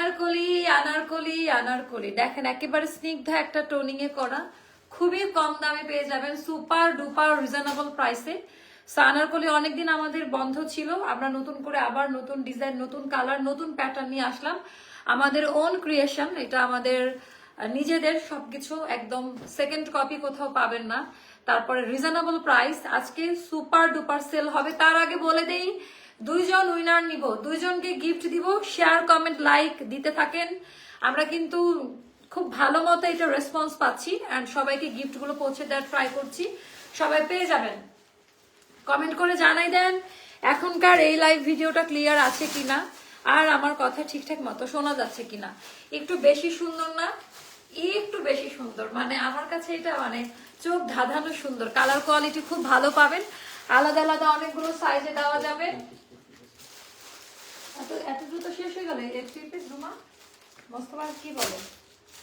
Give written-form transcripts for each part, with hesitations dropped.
আনারকলি আনারকলি আনারকলি দেখেন একেবারে স্নিগ্ধ একটা টোনিং এ করা, খুবই কম দামে পেয়ে যাবেন, সুপার ডুপার রিজনেবল প্রাইসে। আনারকলি অনেকদিন আমাদের বন্ধ ছিল, আমরা নতুন করে আবার নতুন ডিজাইন, নতুন কালার, নতুন প্যাটার্ন নিয়ে আসলাম। আমাদের ওন ক্রিয়েশন, এটা আমাদের নিজেদের সবকিছু, একদম সেকেন্ড কপি কোথাও পাবেন না। তারপরে রিজনেবল প্রাইস, আজকে সুপার ডুপার সেল হবে। তার আগে বলে দেই, দুইজন উইনার নিব, দুইজনকে গিফট দিব। শেয়ার কমেন্ট লাইক দিতে থাকেন, আমরা কিন্তু খুব ভালো মতো এটা রেসপন্স পাচ্ছি এন্ড সবাইকে গিফট গুলো পৌঁছে দেওয়ার ট্রাই করছি, সবাই পেয়ে যাবেন। কমেন্ট করে জানাই দেন এখনকার এই লাইভ ভিডিওটা ক্লিয়ার আছে কিনা, আর আমার কথা ঠিকঠাক মতো শোনা যাচ্ছে কিনা। একটু বেশি সুন্দর না, একটু বেশি সুন্দর, মানে আমার কাছে এটা মানে চোখ ধাঁধানো সুন্দর। কালার কোয়ালিটি খুব ভালো পাবেন, আলাদা আলাদা অনেকগুলো সাইজে দেওয়া যাবে। এত দ্রুত শেষ হয়ে গেল এই 3 পিস রুমা, মোস্তফা কি বলে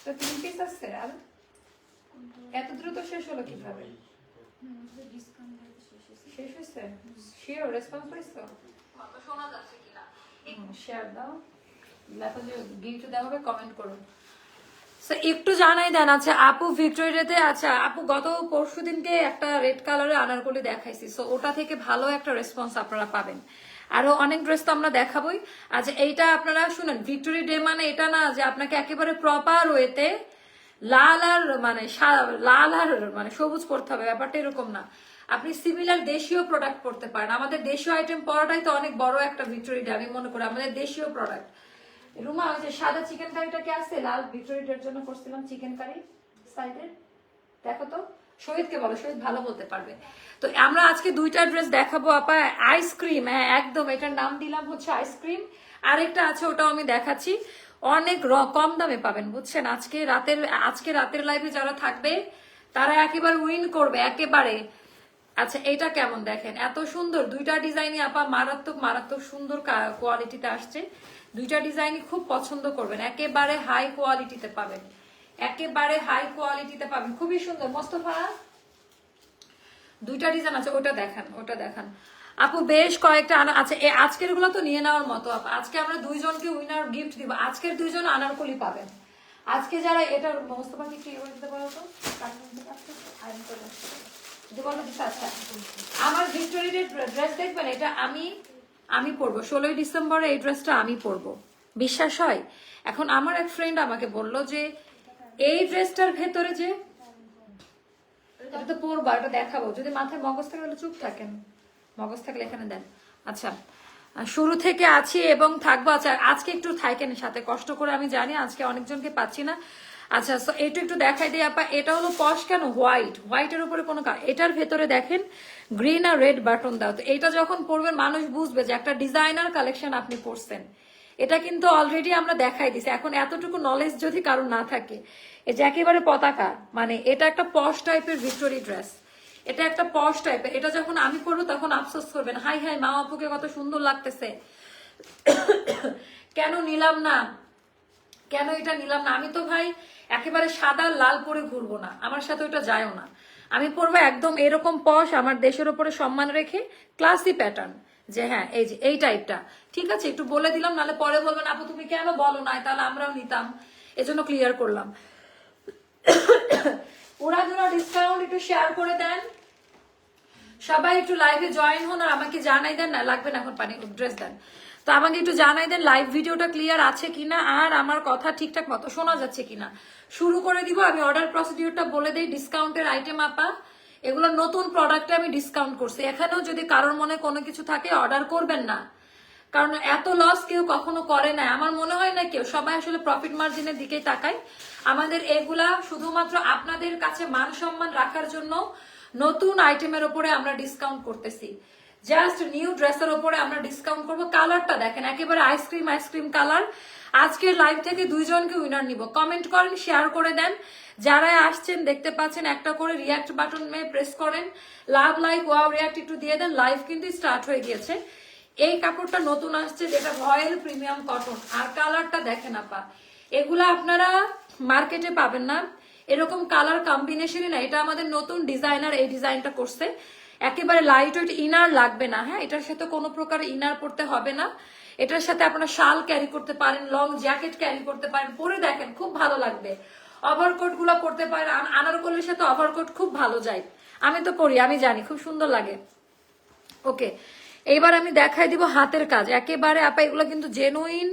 তো 3 পিস আছে, আর এত দ্রুত শেষ হলো কিভাবে? শেষ হয়েছে? শিওর রেসপন্স পাইছো? শোনা যাচ্ছে কিনা শেয়ার দাও, লেখা যে গিফট দেওয়া হবে, কমেন্ট করুন। একটু জানাই দেন। আচ্ছা আপু ভিক্টোরিয়াতে, আচ্ছা আপু গত পরশু দিনকে একটা রেড কালারের আনারকলি দেখাইছি, সো ওটা থেকে ভালো একটা রেসপন্স আপনারা পাবেন। আরো অনেক ড্রেস তো আমরা দেখাবোই। আচ্ছা এইটা আপনারা শুনেন, ভিক্টোরি ডে মানে এটা না যে আপনাকে একেবারে প্রপার ওয়েতে লাল আর মানে সবুজ পড়তে হবে, ব্যাপারটা এরকম না। আপনি সিমিলার দেশীয় প্রোডাক্ট পড়তে পারেন। আমাদের দেশীয় আইটেম পড়াটাই তো অনেক বড় একটা ভিক্টোরি ডে, আমি মনে করি আমাদের দেশীয় প্রোডাক্ট। রুমা ওই যে সাদা চিকেন কারিটা কি আছে? লাল ভিক্টোরিয়ার জন্য করছিলাম চিকেন কারি সাইডে, দেখো তো। শহীদকে বলো, শহীদ ভালো বলতে পারবে। তো আমরা আজকে দুইটা ড্রেস দেখাবো আপা। আইসক্রিম, হ্যাঁ একদম, এটার নাম দিলাম হচ্ছে আইসক্রিম। আরেকটা আছে, ওটাও আমি দেখাচ্ছি, অনেক কম দামে পাবেন বুঝছেন। আজকে রাতের লাইভে যারা থাকবে তারা একেবারে উইন করবে একেবারে। আচ্ছা এটা কেমন দেখেন, এত সুন্দর দুইটা ডিজাইনই আপা, মারাত্মক মারাত্মক সুন্দর কোয়ালিটিতে আসছে। দুইটা ডিজাইনই খুব পছন্দ করবেন, একেবারে হাই কোয়ালিটিতে পাবেন, একেবারে হাই কোয়ালিটিতে পাবেন, খুবই সুন্দর। মোস্তফা দুইটা ডিজাইন আছে, ওটা দেখান, ওটা দেখান আপু। বেশ কয়েকটা আচ্ছা আজকের গুলো তো নিয়ে নেওয়ার মতো আপু। আজকে আমরা দুইজনকে উইনার গিফট দিব, আজকের দুইজন আনারকলি পাবেন। আজকে যারা এটার মোস্তফাকে কি দিতে পারো তো, আচ্ছা আমার ভিক্টোরিয়ার ড্রেস দেখবেন, এটা আমি পরবো 16 ডিসেম্বরে, এই ড্রেসটা আমি পরবো, বিশ্বাস হয়? এখন আমার এক ফ্রেন্ড আমাকে বললো যে এই ড্রেসটার ভেতরে যে এটা তো পরবো, এটা দেখাবো, যদি মাথায় মগজ থাকে তাহলে চুপ থাকেন, মগজ থাকলে এখানে দেন। আচ্ছা শুরু থেকে আছি এবং থাকবো। আচ্ছা আজকে একটু থাকেন সাথে, কষ্ট করে আমি জানি আজকে অনেকজনকে পাচ্ছি না। আচ্ছা এটা একটু দেখাই দিই আপা। এটা হলো পশ কেন, হোয়াইটের উপরে কোনো, এটার ভেতরে দেখেন গ্রিন আর রেড বাটন দাও। তো এটা যখন পরবেন মানুষ বুঝবে যে একটা ডিজাইনার কালেকশন আপনি পরছেন। এটা কিন্তু অলরেডি আমরা দেখাই দিছি। এখন এতটুকু নলেজ যদি কারো না থাকে, এই যে একেবারে পতাকা, মানে এটা একটা পশ টাইপের ভিক্টোরি ড্রেস, এটা একটা পশ টাইপের। এটা যখন আমি পরবো তখন আফসোস করবেন, হাই হাই মা আপুকে কত সুন্দর লাগতেছে, কেন নিলাম না, কেন এটা নিলাম না। আমি তো ভাই একেবারে সাদা লাল পরে ঘুরবো না, আমার সাথে ওটা যায়ও না। আমি পরবো একদম এরকম পশ, আমার দেশের উপরে সম্মান রেখে ক্লাসি প্যাটার্ন, যে হ্যাঁ এই যে এই টাইপটা। ঠিক আছে, একটু বলে দিলাম, নাহলে পরে বলবেন আপু তুমি কেন বলো না, তাহলে আমরাও নিতাম, এজন্য ক্লিয়ার করলাম। উড়াধুরা ডিসকাউন্ট একটু শেয়ার করে দেন, সবাই একটু লাইভে জয়েন হন, আর আমাকে জানাই দেন, না লাগবে না এখন পানি, ড্রেস দেন তো আমাকে একটু জানাই দেন লাইভ ভিডিওটা ক্লিয়ার আছে কিনা, আর আমার কথা ঠিকঠাক মতো শোনা যাচ্ছে কিনা। শুরু করে দিব, আমি অর্ডার প্রসিডিউরটা বলে দিই। ডিসকাউন্টের আইটেম আপা, এগুলো নতুন প্রোডাক্টে আমি ডিসকাউন্ট করছি। এখানেও যদি কারোর মনে কোনো কিছু থাকে অর্ডার করবেন না, কারণ এত লস কেউ কখনো করে না, আমার মনে হয় না কেউ, সবাই আসলে প্রফিট মার্জিনের দিকেই তাকায়। আমাদের এগুলা শুধুমাত্র আপনাদের কাছে মান সম্মান রাখার জন্য নতুন আইটেমের উপরে আমরা ডিসকাউন্ট করতেছি, জাস্ট নিউ ড্রেসের উপরে আমরা ডিসকাউন্ট করবো। কালারটা দেখেন একেবারে আইসক্রিম কালার। আজকের লাইভ থেকে দুইজনকে উইনার নিব, কমেন্ট করেন, শেয়ার করে দেন। যারা আসছেন দেখতে পাচ্ছেন একটা করে রিয়াক্ট বাটন প্রেস করেন, লাভ লাইক ওয়াও রিয়াক্ট একটু দিয়ে দেন। লাইভ কিন্তু স্টার্ট হয়ে গিয়েছে। এই কাপড়টা নতুন আসছে, যেটা রয়্যাল প্রিমিয়াম কটন, আর কালারটা দেখেন আপা, এগুলা আপনারা মার্কেটে পাবেন না, এরকম কালার কম্বিনেশনই না। এটা আমাদের নতুন ডিজাইনার এই ডিজাইনটা করছে, একেবারে লাইট ওয়েট ইনার লাগবে না। হ্যাঁ, এটার সাথে কোনো প্রকার ইনার পড়তে হবে না। এটার সাথে আপনারা শাল ক্যারি করতে পারেন, লং জ্যাকেট ক্যারি করতে পারেন, পরে দেখেন খুব ভালো লাগবে। ওভারকোট গুলো পরতে পারেন, আনারকলির সাথে ওভারকোট খুব ভালো যায়। আমি তো পরি, আমি জানি খুব সুন্দর লাগে। ওকে, এইবার আমি দেখাই দিব হাতের কাজ একেবারে আপা। এগুলো কিন্তু জেনুইন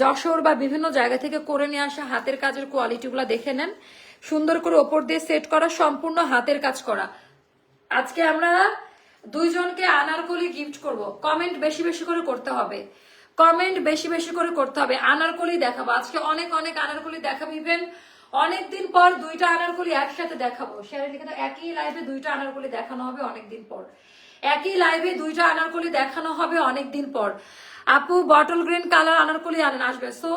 যশোর বা বিভিন্ন জায়গা থেকে করে নিয়ে আসা হাতের কাজের কোয়ালিটি গুলা দেখে নেন। সুন্দর করে ওপর দিয়ে সেট করা, সম্পূর্ণ হাতের কাজ করা। আজকে আমরা দুইজনকে আনারকলি গিফট করব। কমেন্ট বেশি বেশি করে করতে হবে, কমেন্ট বেশি বেশি করে করতে হবে। আনারকলি দেখাবো আজকে, অনেক অনেক আনারকলি দেখাবো। ইভেন অনেকদিন পর দুইটা আনারকলি একসাথে দেখাবো। শেয়ারে লিখে দাও, একই লাইভে দুইটা আনারকলি দেখানো হবে অনেকদিন পর। একই লাইভে দুইটা আনারকলি দেখানো হবে অনেকদিন পর। আপু বটল গ্রিন কালার আনারকলি আনেন, আসবে। সো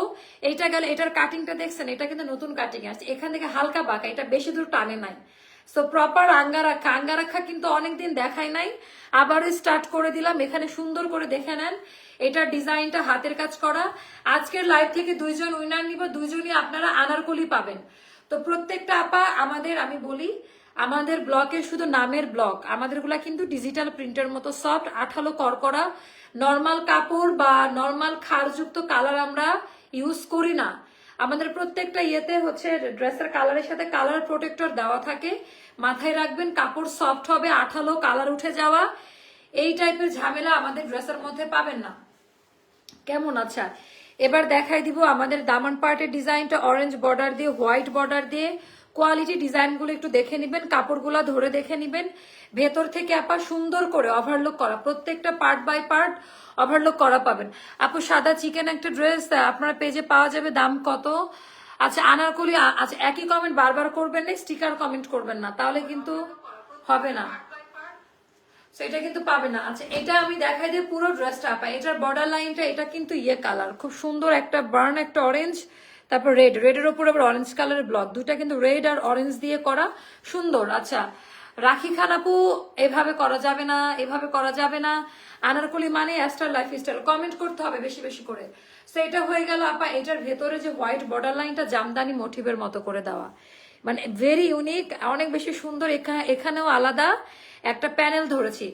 এইটা গেলে, এটার কাটিংটা দেখছেন, এটা কিন্তু নতুন কাটিং আসছে। এখান থেকে হালকা বাঁকা, এটা বেশি দূর টানে নাই। সো প্রপার আঙ্গারাখা, আঙ্গারাখা কিন্তু অনেকদিন দেখাই নাই, আবারও স্টার্ট করে দিলাম। এখানে সুন্দর করে দেখে নেন, এটার ডিজাইনটা হাতের কাজ করা। আজকের লাইভ থেকে দুইজন উইনার নিব, দুইজনই আপনারা আনারকলি পাবেন। তো প্রত্যেকটা আপা আমাদের, আমি বলি আমাদের ব্লকের শুধু নামের ব্লক, আমাদের গুলা কিন্তু ডিজিটাল প্রিন্টের মতো সফট, আঠালো, করকরা, নর্মাল কাপড় বা নর্মাল খারযুক্ত কালার আমরা ইউজ করি না। আমাদের প্রত্যেকটা ইয়েতে হচ্ছে ড্রেসের কালারের সাথে কালার প্রোটেক্টর দেওয়া থাকে। মাথায় রাখবেন, কাপড় সফট হবে, আঠালো, কালার উঠে যাওয়া এই টাইপের ঝামেলা আমাদের ড্রেসের মধ্যে পাবেন না। কেমন? আচ্ছা, এবার দেখাই দিব আমাদের দামান পার্টের ডিজাইনটা অরেঞ্জ বর্ডার দিয়ে, হোয়াইট বর্ডার দিয়ে। কোয়ালিটি ডিজাইনগুলো একটু দেখে নিবেন, কাপড়গুলা ধরে দেখে নিবেন। ভেতর থেকে আপা সুন্দর করে ওভারলুক করা, প্রত্যেকটা পার্ট বাই পার্ট ওভারলুক করা পাবেন। আপু সাদা চিকেন একটা ড্রেস আপনার পেজে পাওয়া যাবে, দাম কত? আচ্ছা আনারকলি, আচ্ছা একই কমেন্ট বারবার করবেন না, স্টিকার কমেন্ট করবেন না, তাহলে কিন্তু হবে না, এটা কিন্তু পাবে না। আচ্ছা এটা আমি দেখাই দিই পুরো ড্রেসটা আপা। এটার বর্ডার লাইনটা, এটা কিন্তু ইয়ে কালার, খুব সুন্দর একটা বার্ন, একটা অরেঞ্জ, তারপর রেড, রেডের উপর আবার অরেঞ্জ কালারের ব্লক, দুইটা কিন্তু রেড আর অরেঞ্জ দিয়ে করা, সুন্দর। আচ্ছা রাখি খান আপু, এভাবে করা যাবে না, এভাবে করা যাবে না। আনারকলি মানে অ্যাস্টার লাইফস্টাইল, কমেন্ট করতে হবে বেশি বেশি করে। সো এটা হয়ে গেল আপা। এটার ভেতরে যে হোয়াইট বর্ডার লাইনটা জামদানি মোটিভের মতো করে দেওয়া, মানে ভেরি ইউনিক, অনেক বেশি সুন্দর। এখানেও আলাদা একটা প্যানেল ধরেছি।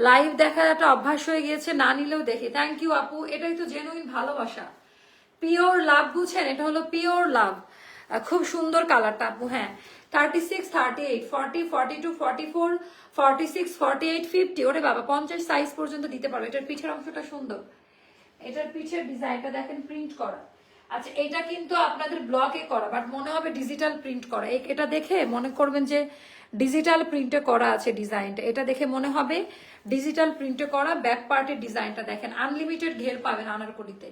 লাইভ দেখার একটা অভ্যাস হয়ে গিয়েছে, না নিলেও দেখি। থ্যাংক ইউ আপু, এটাই তো জেনুইন ভালোবাসা, পিওর লাভ, বুঝছেন? এটা হলো পিওর লাভ। খুব সুন্দর কালারটা আপু। হ্যাঁ 36, 38, 40, 42, 44, 46, 48, 50, ওরে বাবা 50 সাইজ পর্যন্ত দিতে পারবে। এটার পিঠের অংশটা সুন্দর, এটার পিছের ডিজাইনটা দেখেন প্রিন্ট করা। আচ্ছা এটা কিন্তু আপনাদের ব্লকে করা, বাট মনে হবে ডিজিটাল প্রিন্ট করা। এটা দেখে মনে করবেন যে ডিজিটাল প্রিন্টে করা আছে ডিজাইনটা, এটা দেখে মনে হবে ডিজিটাল প্রিন্টে করা। ব্যাক পার্টের ডিজাইনটা দেখেন, আনলিমিটেড ঘের পাবেন আনারকলিতে।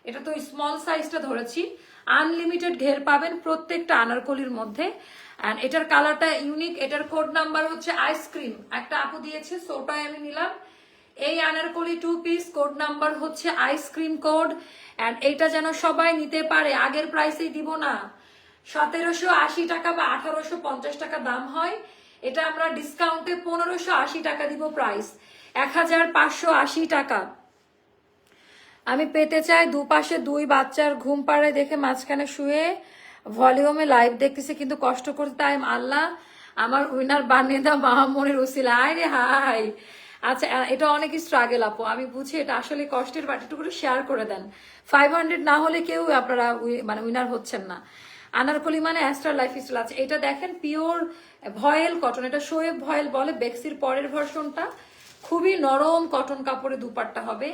এটা তো স্মল সাইজটা ধরেছি, আনলিমিটেড ঘের পাবেন প্রত্যেকটা আনারকলির মধ্যে। এন্ড এটার কালারটা ইউনিক। এটার কোড নাম্বার হচ্ছে আইসক্রিম, একটা আপু দিয়েছে, সোটাই আমি নিলাম। এই আনারকলি 2 পিস, কোড নাম্বার হচ্ছে আইসক্রিম কোড। এন্ড এইটা যেন সবাই নিতে পারে, আগের প্রাইসেই দিব না। 1780 টাকা বা 1850 টাকা দাম হয়, এটা আমরা ডিসকাউন্টে 1580 টাকা দিব প্রাইস, 1580 টাকা। আমি পেতে চাই দুপাশে দুই বাচ্চার ঘুম পাড়ে দেখে মাঝখানে শুয়ে ভলিউমে লাইভ দেখতেছি, কিন্তু কষ্ট করতে তাই আল্লাহ আমার উইনার বানিয়ে দাও মাহমুনের উসিলা। আয় রে হাই। আচ্ছা এটা অনেক স্ট্রাগল আপু, আমি বুঝি, এটা আসলে কষ্টের, বাট একটু করে শেয়ার করে দেন। 500 না হলে কেউ আপনারা মানে উইনার হচ্ছেন না। আনারকলি মানে অ্যাস্টার লাইফ স্টাইল। আছে এটা দেখেন পিওর ভয়েল কটন, এটা শোয়েব ভয়েল বলে, বেক্সির পরের ভার্সনটা। খুবই নরম কটন কাপড়ে দুপাট্টা হবে,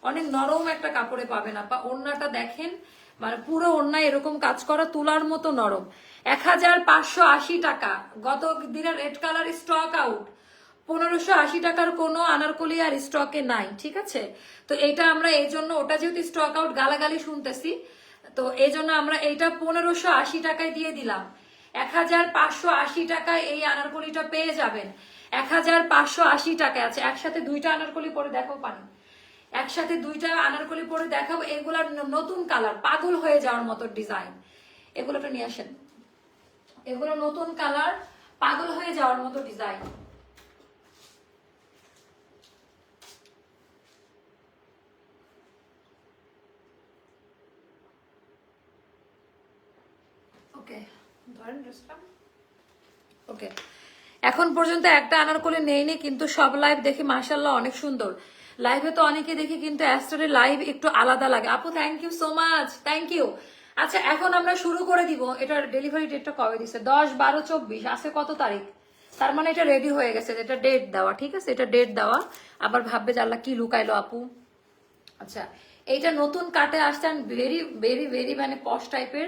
অনেক নরম একটা কাপড়ে পাবেন আপা। ওড়নাটা দেখেন, মানে পুরো ওড়না এরকম কাজ করা, তুলার মতো নরম। 1580 টাকা। গত দিনের রেড কালার স্টক আউট, 1580 টাকার কোনো আনারকলি আর স্টকে নাই, ঠিক আছে? তো এটা আমরা এই জন্য, ওটা যেহেতু স্টক আউট গালাগালি শুনতেছি, তো এই জন্য আমরা এইটা 1580 টাকায় দিয়ে দিলাম। 1580 টাকায় এই আনারকলিটা পেয়ে যাবেন, 1580 টাকায় আছে। একসাথে দুইটা আনারকলি পরে দেখাও পানি, একসাথে দুইটা আনারকলি পরে দেখাবো। এগুলার নতুন কালার, পাগল হয়ে যাওয়ার মতো ডিজাইন। এগুলোটা নিয়ে আসেন, এগুলো নতুন কালার, পাগল হয়ে যাওয়ার মতো ডিজাইন। ওকে ধরেন ড্রেসটা। ওকে এখন পর্যন্ত একটা আনারকলি নেইনি, কিন্তু সব লাইভ দেখি মাশাল্লাহ অনেক সুন্দর। লাইভে তো অনেকে দেখি কিন্তু অ্যাস্টারের লাইভ একটু আলাদা লাগে। আপু thank you so much, thank you. আচ্ছা এখন আমরা শুরু করে দিব। এটার ডেলিভারি ডেটটা কবে দিচ্ছে? 10/12/24, আজকে কত তারিখ? তার মানে এটা রেডি হয়ে গেছে, এটা ডেট দেওয়া, ঠিক আছে, এটা ডেট দেওয়া। আবার ভাববে যে আল্লাহ কি লুকাইলো আপু। আচ্ছা এইটা নতুন কাটে আসছেন, ভেরি ভেরি ভেরি মানে পশ টাইপের।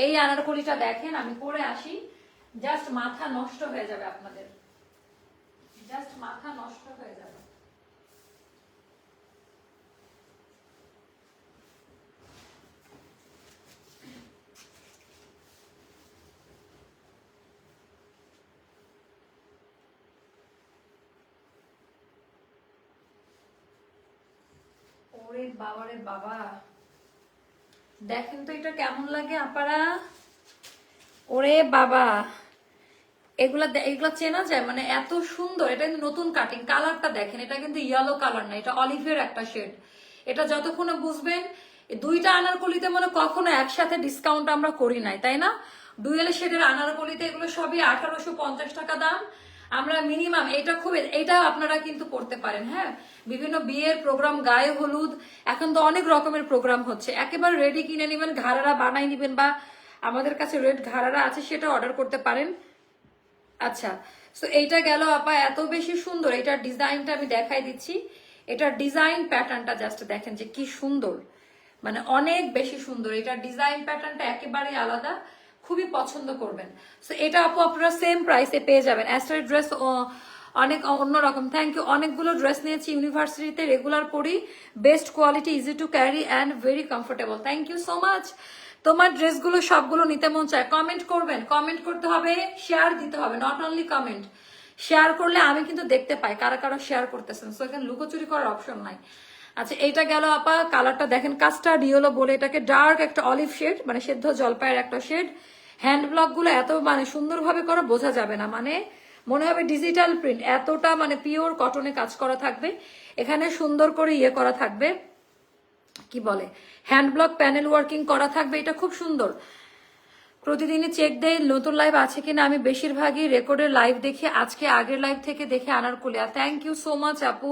এই আনারকলিটা দেখেন, আমি পরে আসি, জাস্ট মাথা নষ্ট হয়ে যাবে আপনাদের, জাস্ট মাথা নষ্ট হয়ে যাবে। ওরে বাবারে বাবা, দেখেন তো এটা কেমন লাগে আপারা। ওরে বাবা, এগুলা এগুলা চেনা যায়, মানে এত সুন্দর। এটা কিন্তু নতুন কাটিং, কালারটা দেখেন, এটা কিন্তু ইয়েলো কালার না, এটা অলিভের একটা শেড। এটা যতক্ষণে বুঝবেন, দুইটা আনারকলিতে মানে কখনো একসাথে ডিসকাউন্ট আমরা করি নাই, তাই না? ডুয়েল শেডের আনারকলিতে এগুলো সবই 1850 টাকা দাম। আমরা মিনিমাম এটা খুব, এটা আপনারা কিন্তু করতে পারেন। হ্যাঁ, বিভিন্ন বিয়ের প্রোগ্রাম, গায়ে হলুদ, এখন তো অনেক রকমের প্রোগ্রাম হচ্ছে, একেবারে রেডি কিনে নিবেন, ঘাড়ারা বানাই নিবেন, বা আমাদের কাছে রেড ঘাড়ারা আছে সেটা অর্ডার করতে পারেন। আচ্ছা, তো এইটা গেল আপা, এত বেশি সুন্দর। এটার ডিজাইনটা আমি দেখাই দিচ্ছি। এটার ডিজাইন প্যাটার্নটা জাস্ট দেখেন যে কি সুন্দর, মানে অনেক বেশি সুন্দর। এটার ডিজাইন প্যাটার্নটা একেবারে আলাদা, খুবই পছন্দ করবেন। তো এটা আপু আপনারা সেম প্রাইসে পেয়ে যাবেন। অ্যাস্টার ড্রেস অনেক অন্যরকম। Thank you. অনেকগুলো ড্রেস নিয়েছি, ইউনিভার্সিটিতে রেগুলার পরি, best quality, easy to carry and very comfortable. Thank you so much. তোমার ড্রেসগুলো সবগুলো নিতে মন চায়, কমেন্ট করবেন। কমেন্ট করতে হবে, শেয়ার দিতে হবে, নট অনলি কমেন্ট। শেয়ার করলে আমি কিন্তু দেখতে পাই কারা কারা শেয়ার করতেছেন, সো এখানে লুকোচুরি করার অপশন নাই। আচ্ছা এইটা গেল আপা, কালারটা দেখেন, কাস্টার্ড ইয়েলো বলে এটাকে, ডার্ক একটা অলিভ শেড, মানে সেদ্ধ জলপাইয়ের একটা শেড। হ্যান্ড ব্লক গুলো এত মানে সুন্দরভাবে করা, বোঝা যাবে না, মানে মনে হবে ডিজিটাল প্রিন্ট, এতটা মানে পিওর কটনে কাজ করা থাকবে। এখানে সুন্দর করে ইয়ে করা থাকবে, কি বলে, হ্যান্ড ব্লক প্যানেল ওয়ার্কিং করা থাকবে। এটা খুব সুন্দর। প্রতিদিনই চেক দেই নতুন লাইভ আছে কিনা, আমি বেশিরভাগই রেকর্ডের লাইভ দেখি, আজকে আগের লাইভ থেকে দেখে anarkali. Thank you so much আপু।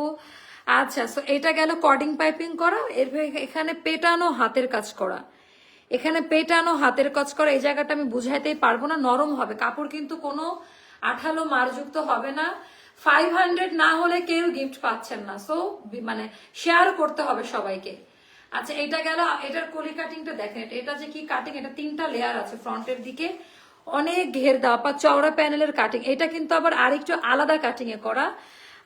আচ্ছা, সো এটা গেল কর্ডিং পাইপিং করা, এর এখানে পেটানো হাতের কাজ করা, এখানে পেটানো হাতের কাজ করা। এই জায়গাটা আমি বুঝাইতেই পারবো না, নরম হবে কাপড়, কিন্তু কোনো আঠালো মারযুক্ত হবে না। 500 না হলে কেউ গিফট পাচ্ছেন না, সো মানে শেয়ার করতে হবে সবাইকে। আচ্ছা এটা গেল, এটার কলি কাটিংটা দেখেন, এটা যে কি কাটিং, এটা 3টা লেয়ার আছে ফ্রন্টের দিকে, অনেক ঘের দেওয়া বা চওড়া প্যানেলের কাটিং। এটা কিন্তু আবার আরেকটু আলাদা কাটিং এ করা।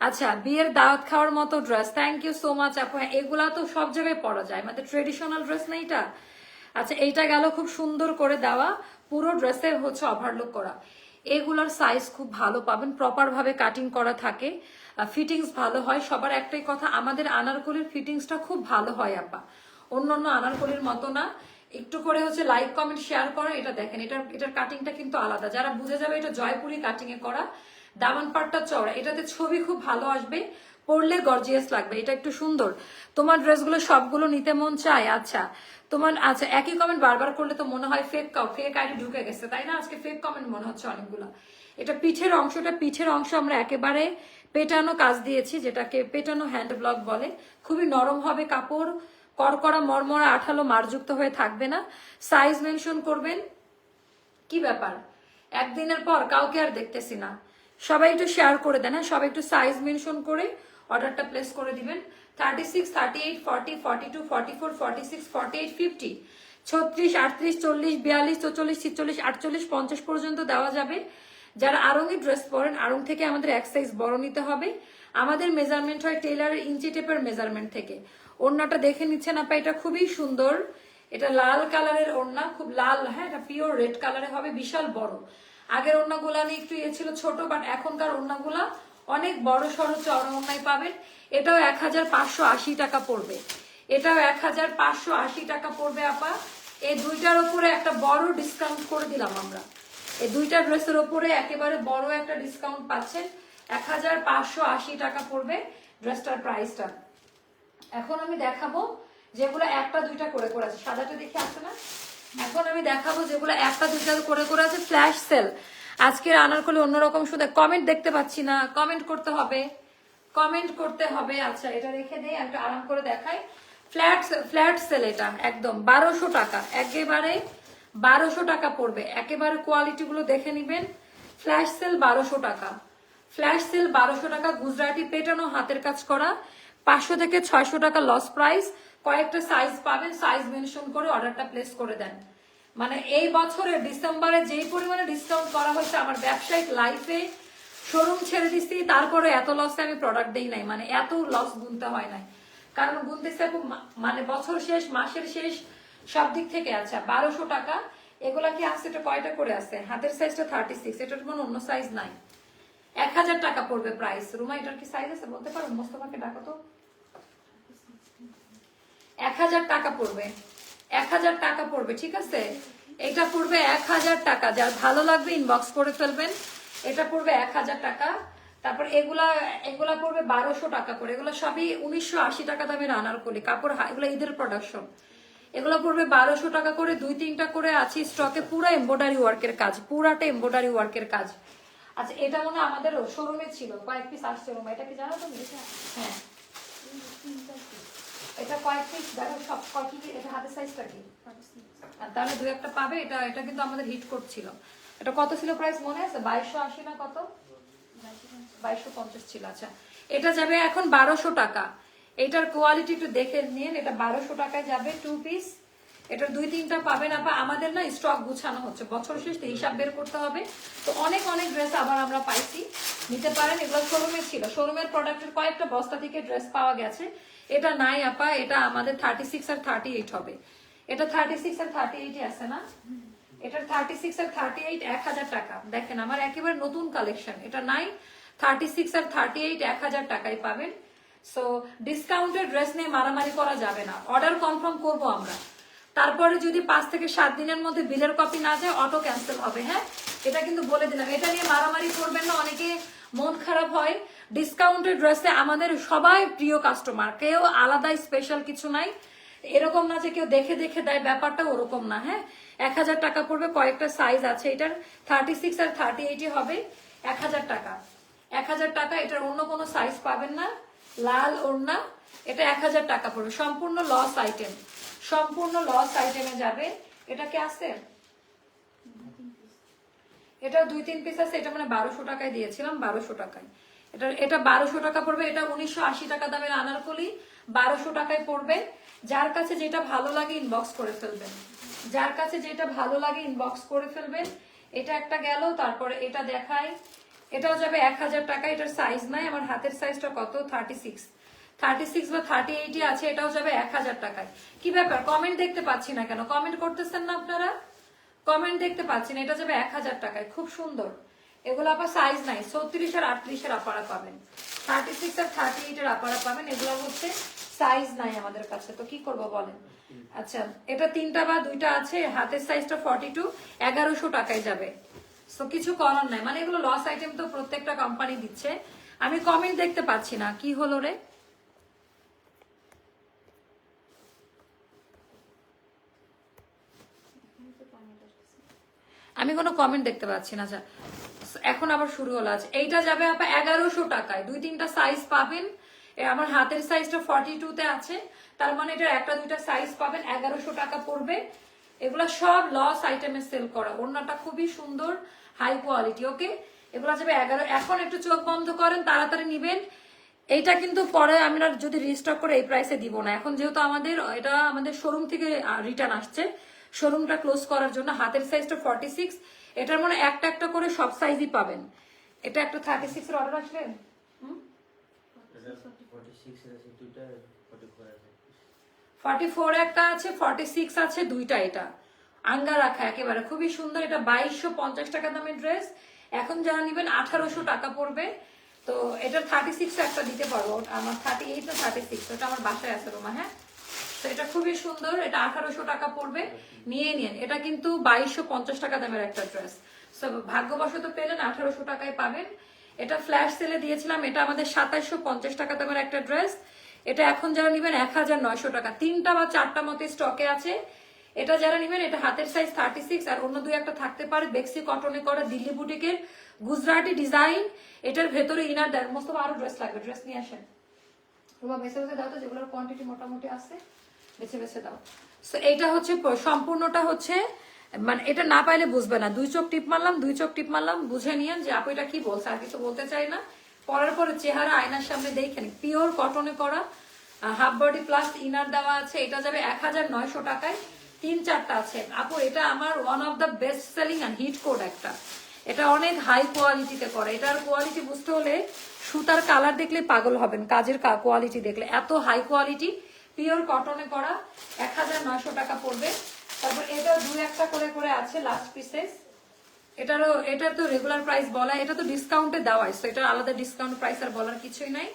আচ্ছা, বিয়ের দাওয়াত খাওয়ার মতো dress. Thank you so much আপু। এগুলা তো সব জায়গায় পরা যায়, মানে ট্রেডিশনাল ড্রেস না এটা। আচ্ছা এইটা গেল খুব সুন্দর করে দেওয়া, পুরো ড্রেসে হচ্ছে ওভারলুক করা। এগুলোর সাইজ খুব ভালো পাবেন, প্রপার ভাবে কাটিং করা থাকে, ফিটিংস ভালো হয়। সবার একটাই কথা, আমাদের আনারকলির ফিটিংসটা খুব ভালো হয় আপা, অন্যান্য আনারকলির মতো না। একটু করে হচ্ছে লাইক কমেন্ট শেয়ার করা। এটা দেখেন, এটার কাটিংটা কিন্তু আলাদা, যারা বুঝে যাবে এটা জয়পুরি কাটিং এ করা। দামান পাটটা চওড়া, এটাতে ছবি খুব ভালো আসবে, পরলে গর্জিয়াস লাগবে। এটা একটু সুন্দর। তোমার ড্রেসগুলো সবগুলো নিতে মন চায়? আচ্ছা তোমার, আচ্ছা একই কমেন্ট বারবার করলে তো মনে হয় ফেক আইডি ঢুকে গেছে, তাই না? আজকে ফেক কমেন্ট মনে হচ্ছে অনেকগুলো। এটা পিঠের অংশটা, পিঠের অংশ আমরা একেবারে পেটানো কাজ দিয়েছি, যেটাকে পেটানো হ্যান্ড ব্লক বলে। খুবই নরম হবে কাপড়, কড়কড়া মরমরা আঠালো মারযুক্ত হয়ে থাকবে না। সাইজ মেনশন করবেন। কি ব্যাপার, একদিনের পর কাউকে আর দেখতেছি না, সবাই একটু শেয়ার করে দেন। হ্যাঁ, সবাই একটু সাইজ মেনশন করে অর্ডারটা প্লেস করে দিবেন। 36, 38, 40, 42, 44, 46, 48, 50, 36, 38, 40, 42, 44, 46, 48, 50 পর্যন্ত দেওয়া যাবে। যারা আরঙে ড্রেস পরেন, আরং থেকে আমাদের এক সাইজ বড় নিতে হবে। আমাদের মেজারমেন্ট হয় টেলারের ইঞ্চি টেপের মেজারমেন্ট থেকে। ওড়নাটা দেখে নিচ্ছেন আপা, এটা খুবই সুন্দর। এটা লাল কালারের ওড়না, খুব লাল, হ্যাঁ এটা পিওর রেড কালারে হবে, বিশাল বড়। আগের ওড়নাগুলা নিয়ে একটু ইয়ে ছিল ছোট, বাট এখনকার ওড়নাগুলা অনেক বড় সড়ো চওড়া ওড়নায় পাবেন। এটাও 1580 টাকা পড়বে, এটাও 1580 টাকা পড়বে আপা। এই দুইটার উপরে একটা বড় ডিসকাউন্ট করে দিলাম আমরা, এই দুইটা ড্রেসের উপরে একেবারে বড় একটা ডিসকাউন্ট পাচ্ছেন। 1580 টাকা পড়বে ড্রেসটার প্রাইসটা। এখন আমি দেখাবো যেগুলো একটা দুইটা করে করে আছে, সাদাটা দেখে আসে না। এখন আমি দেখাবো যেগুলো একটা দুইটা করে করে আছে, ফ্ল্যাশ সেল। আজকের আনারকলি অন্যরকম। শুধু কমেন্ট দেখতে পাচ্ছি না, কমেন্ট করতে হবে, কমেন্ট করতে হবে। আচ্ছা এটা রেখে দেই, একটু আরাম করে দেখাই। ফ্ল্যাট সেল এটা একদম 1200 টাকা, একেবারে 1200 টাকা পড়বে। একেবারে কোয়ালিটি গুলো দেখে নিবেন। ফ্ল্যাশ সেল 1200 টাকা, ফ্ল্যাশ সেল 1200 টাকা। গুজরাটি পেটানো, হাতের কাজ করা, 500 থেকে 600 টাকা লস প্রাইস। কয়েকটা সাইজ পাবেন, সাইজ মেনশন করে অর্ডারটা প্লেস করে দেন। মানে এই বছরের ডিসেম্বরে যেই পরিমাণে ডিসকাউন্ট করা হয়েছে, আমার ব্যবসায়িক লাইফে শোরুম ছেড়ে দিচ্ছি, তারপরে এত লসে আমি প্রোডাক্ট দেই নাই, মানে এত লস গুনতে হয় নাই। কারণ গুনতেছে মানে বছর শেষ, মাসের শেষ, সব দিক থেকে। আচ্ছা 1200 টাকা। এগুলা কি আছে? এটা কয়টা করে আছে? হাতের সাইজটা 36, এটার কোনো অন্য সাইজ নাই। 1000 টাকা পড়বে প্রাইস। রুমা এটার কি সাইজ আছে বলতে পারো? মোস্তফাকে ডাকো তো। 1000 টাকা পড়বে, 1000 টাকা পড়বে, ঠিক আছে? এটা পড়বে 1000 টাকা। যার ভালো লাগবে ইনবক্স করে ফেলবেন। এটা পড়বে 1000 টাকা। তারপর এগুলা পড়বে 1200 টাকা করে। এগুলো সবই 1980 টাকা দামের আনারকলি কাপড়, এগুলো ঈদের প্রোডাকশন। এগুলো পড়বে 1200 টাকা করে। 2-3টা করে আছে স্টকে, পুরো এমব্রয়ডারি ওয়ার্কের কাজ, পুরাটা এমব্রয়ডারি ওয়ার্কের কাজ। আচ্ছা এটা মনে হয় আমাদের শোরুমে ছিল, কয়েক পিস আসছে। রুমা এটা কি জানো তুমি? হ্যাঁ এটা কয়েক পিস দেখো, সব কয়েক। এটা হাতের সাইজটা কি? তাহলে 2-1টা পাবে। এটা এটা কিন্তু আমাদের হিট করছিল। এটা কত ছিল প্রাইস মনে আছে? 2280 না কত? 2250 ছিল। আচ্ছা এটা যাবে এখন 1200 টাকা। এটার কোয়ালিটি একটু দেখে নিন। এটা 1200 টাকায় যাবে 2 পিস। এটার 2-3টা পাবেন। আমাদের না স্টক গুছানো হচ্ছে, বছর শেষে হিসাব বের করতে হবে। তো অনেক অনেক ড্রেস আবার আমরা পাইছি, নিতে পারেন। এগুলো শোরুমে ছিল, শোরুমের প্রোডাক্টের কয়েকটা বস্তা থেকে ড্রেস পাওয়া গেছে। এটা নাই আপা, এটা আমাদের 36 আর 38 হবে। এটা 36 আর 38 আছে না? এটার 36 আর 38 1000 টাকা। দেখেন আমার একেবারে নতুন কালেকশন। এটা নাই, 36 আর 38 1000 টাকায় পাবেন। সো ডিসকাউন্টেড ড্রেস নিয়ে মারামারি করা যাবে না। অর্ডার কনফার্ম করব আমরা, তারপরে যদি 5 থেকে 7 দিনের মধ্যে বিলের কপি না যায় অটো ক্যান্সেল হবে। হ্যাঁ এটা কিন্তু বলে দিলাম। এটা নিয়ে মারামারি করবেন না, অনেকে মন খারাপ হয়। ডিসকাউন্টেড ড্রেসে আমাদের সবাই প্রিয় কাস্টমার, কেউ আলাদা স্পেশাল কিছু নাই। এরকম না যে কেউ দেখে দেখে দেয়, ব্যাপারটা ওরকম না। হ্যাঁ 1000 টাকা পড়বে। কয়েকটা সাইজ আছে এটার, 36 আর 38 হবে। 1000 টাকা, 1000 টাকা। এটার অন্য কোনো সাইজ পাবেন না। লাল ওড়না, এটা 1000 টাকা পড়বে। সম্পূর্ণ লস আইটেম, সম্পূর্ণ লস আইটেমে যাবে। এটা কি আছে? এটা 2-3 পিস আছে। এটা মানে 1200 টাকায় দিয়েছিলাম, 1200 টাকায়। এটা 1200 টাকা পড়বে। এটা 1980 টাকা দামের আনারকলি, 1200 টাকায় পড়বে। যার কাছে যেটা ভালো লাগে ইনবক্স করে ফেলবেন, যার কাছে যেটা ভালো লাগে ইনবক্স করে ফেলবেন। এটা একটা গেল, তারপরে এটা দেখাই। এটাও যাবে 1000 টাকা। এটার সাইজ নাই, আমার হাতের সাইজটা কত? 36 বা 38 আছে। এটাও যাবে 1000 টাকায়। কি ব্যাপার, কমেন্ট দেখতে পাচ্ছি না কেন? কমেন্ট করতেছেন না আপনারা? কমেন্ট দেখতে পাচ্ছি না। এটা যাবে 1000 টাকায়, খুব সুন্দর। এগুলো আবার সাইজ নাই, 36 আর 38 এর আপারা পাবেন, 36 আর 38 এর আপারা পাবেন। এগুলো হচ্ছে সাইজ নাই আমাদের কাছে, তো কি করব বলেন? আচ্ছা এটা 3টা বা 2টা আছে। হাতের সাইজটা 42, 1100 টাকায় যাবে। তো কিছু করার নাই, মানে এগুলো লস আইটেম তো প্রত্যেকটা কোম্পানি দিচ্ছে। আমি কমেন্ট দেখতে পাচ্ছি না, কি হলো রে? আমি কোনো কমেন্ট দেখতে পাচ্ছি না। আচ্ছা এখন আবার শুরু হলো। আছে এইটা যাবে আপা 1100 টাকায়। 2-3টা সাইজ পাবেন। আমার হাতের সাইজটা 42-তে আছে, তার মানে এটা 1-2টা সাইজ পাবেন। 1100 টাকা পড়বে। এগুলা সব লস আইটেমে সেল করা। ওড়নাটা খুবই সুন্দর, হাই কোয়ালিটি। ওকে এগুলা যাবে 11। এখন একটু চোখ বন্ধ করেন, তাড়াতাড়ি নিবেন। এইটা কিন্তু পরে আমরা যদি রিস্টক করে এই প্রাইসে দিব না। এখন যেহেতু এটা আমাদের শোরুম থেকে রিটার্ন আসছে, শোরুমটা ক্লোজ করার জন্য। হাতের সাইজটা 46, এটার মনে একটা একটা করে সব সাইজই পাবেন। এটা একটা 36 এর অর্ডার আসলে 44 একটা আছে, 46 আছে, 2টা। এটা আঙ্গা রাখা একেবারে খুবই সুন্দর। এটা 2250 টাকা দামের ড্রেস। এখন যারা নিবেন 1800 টাকা পড়বে। তো এটার 36 একটা দিতে পারবো। আমার 38 না 36, ওটা আমার বাসায় আছে রুমা। হ্যাঁ তো এটা খুবই সুন্দর। এটা 1800 টাকা পড়বে, নিয়ে নিন। এটা কিন্তু 2250 টাকা দামের একটা ড্রেস। ভাগ্যবশত পেলেন, 1800 টাকায় পাবেন। এটা ফ্ল্যাশ সেলে দিয়েছিলাম। এটা আমাদের 2750 টাকা দামের একটা ড্রেস। এটা এখন যারা নিবেন 1900 টাকা। 3টা বা 4টা মতো স্টকে আছে। এটা যারা নেবেন এটা হাতের সাইজ 36 আর অন্য দুই একটা থাকতে পারে। বেক্সি কটনে করা দিল্লি বুটিকের গুজরাটি ডিজাইন। এটার ভেতরে ইনার দেয়। মোস্ট আরো ড্রেস লাগবে, ড্রেস নিয়ে আসেন। তোমরা বেছে বেছে দাও তো, যেগুলোর কোয়ান্টিটি মোটামুটি আছে বেছে বেছে দাও। সো এইটা হচ্ছে সম্পূর্ণটা হচ্ছে, মানে এটা না পাইলে বুঝবে না। 2 চোখ টিপ মারলাম, বুঝে নিয়েন যে আপু এটা কি বলছে, আর কিছু বলতে চাই না। পরার পরে চেহারা আয়নার সামনে দেখেন। পিওর কটনে করা, হাফ বডি প্লাস ইনার দেওয়া আছে। এটা যাবে 1900 টাকায়। 3-4টা আছে আপু। এটা আমার one of the best selling and hit code একটা। এটা অনেক হাই কোয়ালিটিতে করে। এটার কোয়ালিটি বুঝতে হলে সুতার কালার দেখলে পাগল হবেন, কাজের কোয়ালিটি দেখলে। এত হাই কোয়ালিটি, পিওর কটনে করা। 1900 টাকা পড়বে। তারপর এটা 2-1টা করে করে আছে লাস্ট পিসেস। এটার তো রেগুলার প্রাইস বলা, এটা তো ডিসকাউন্টে দেওয়া আছে, এটা আলাদা ডিসকাউন্ট প্রাইস আর বলার কিছুই নাই।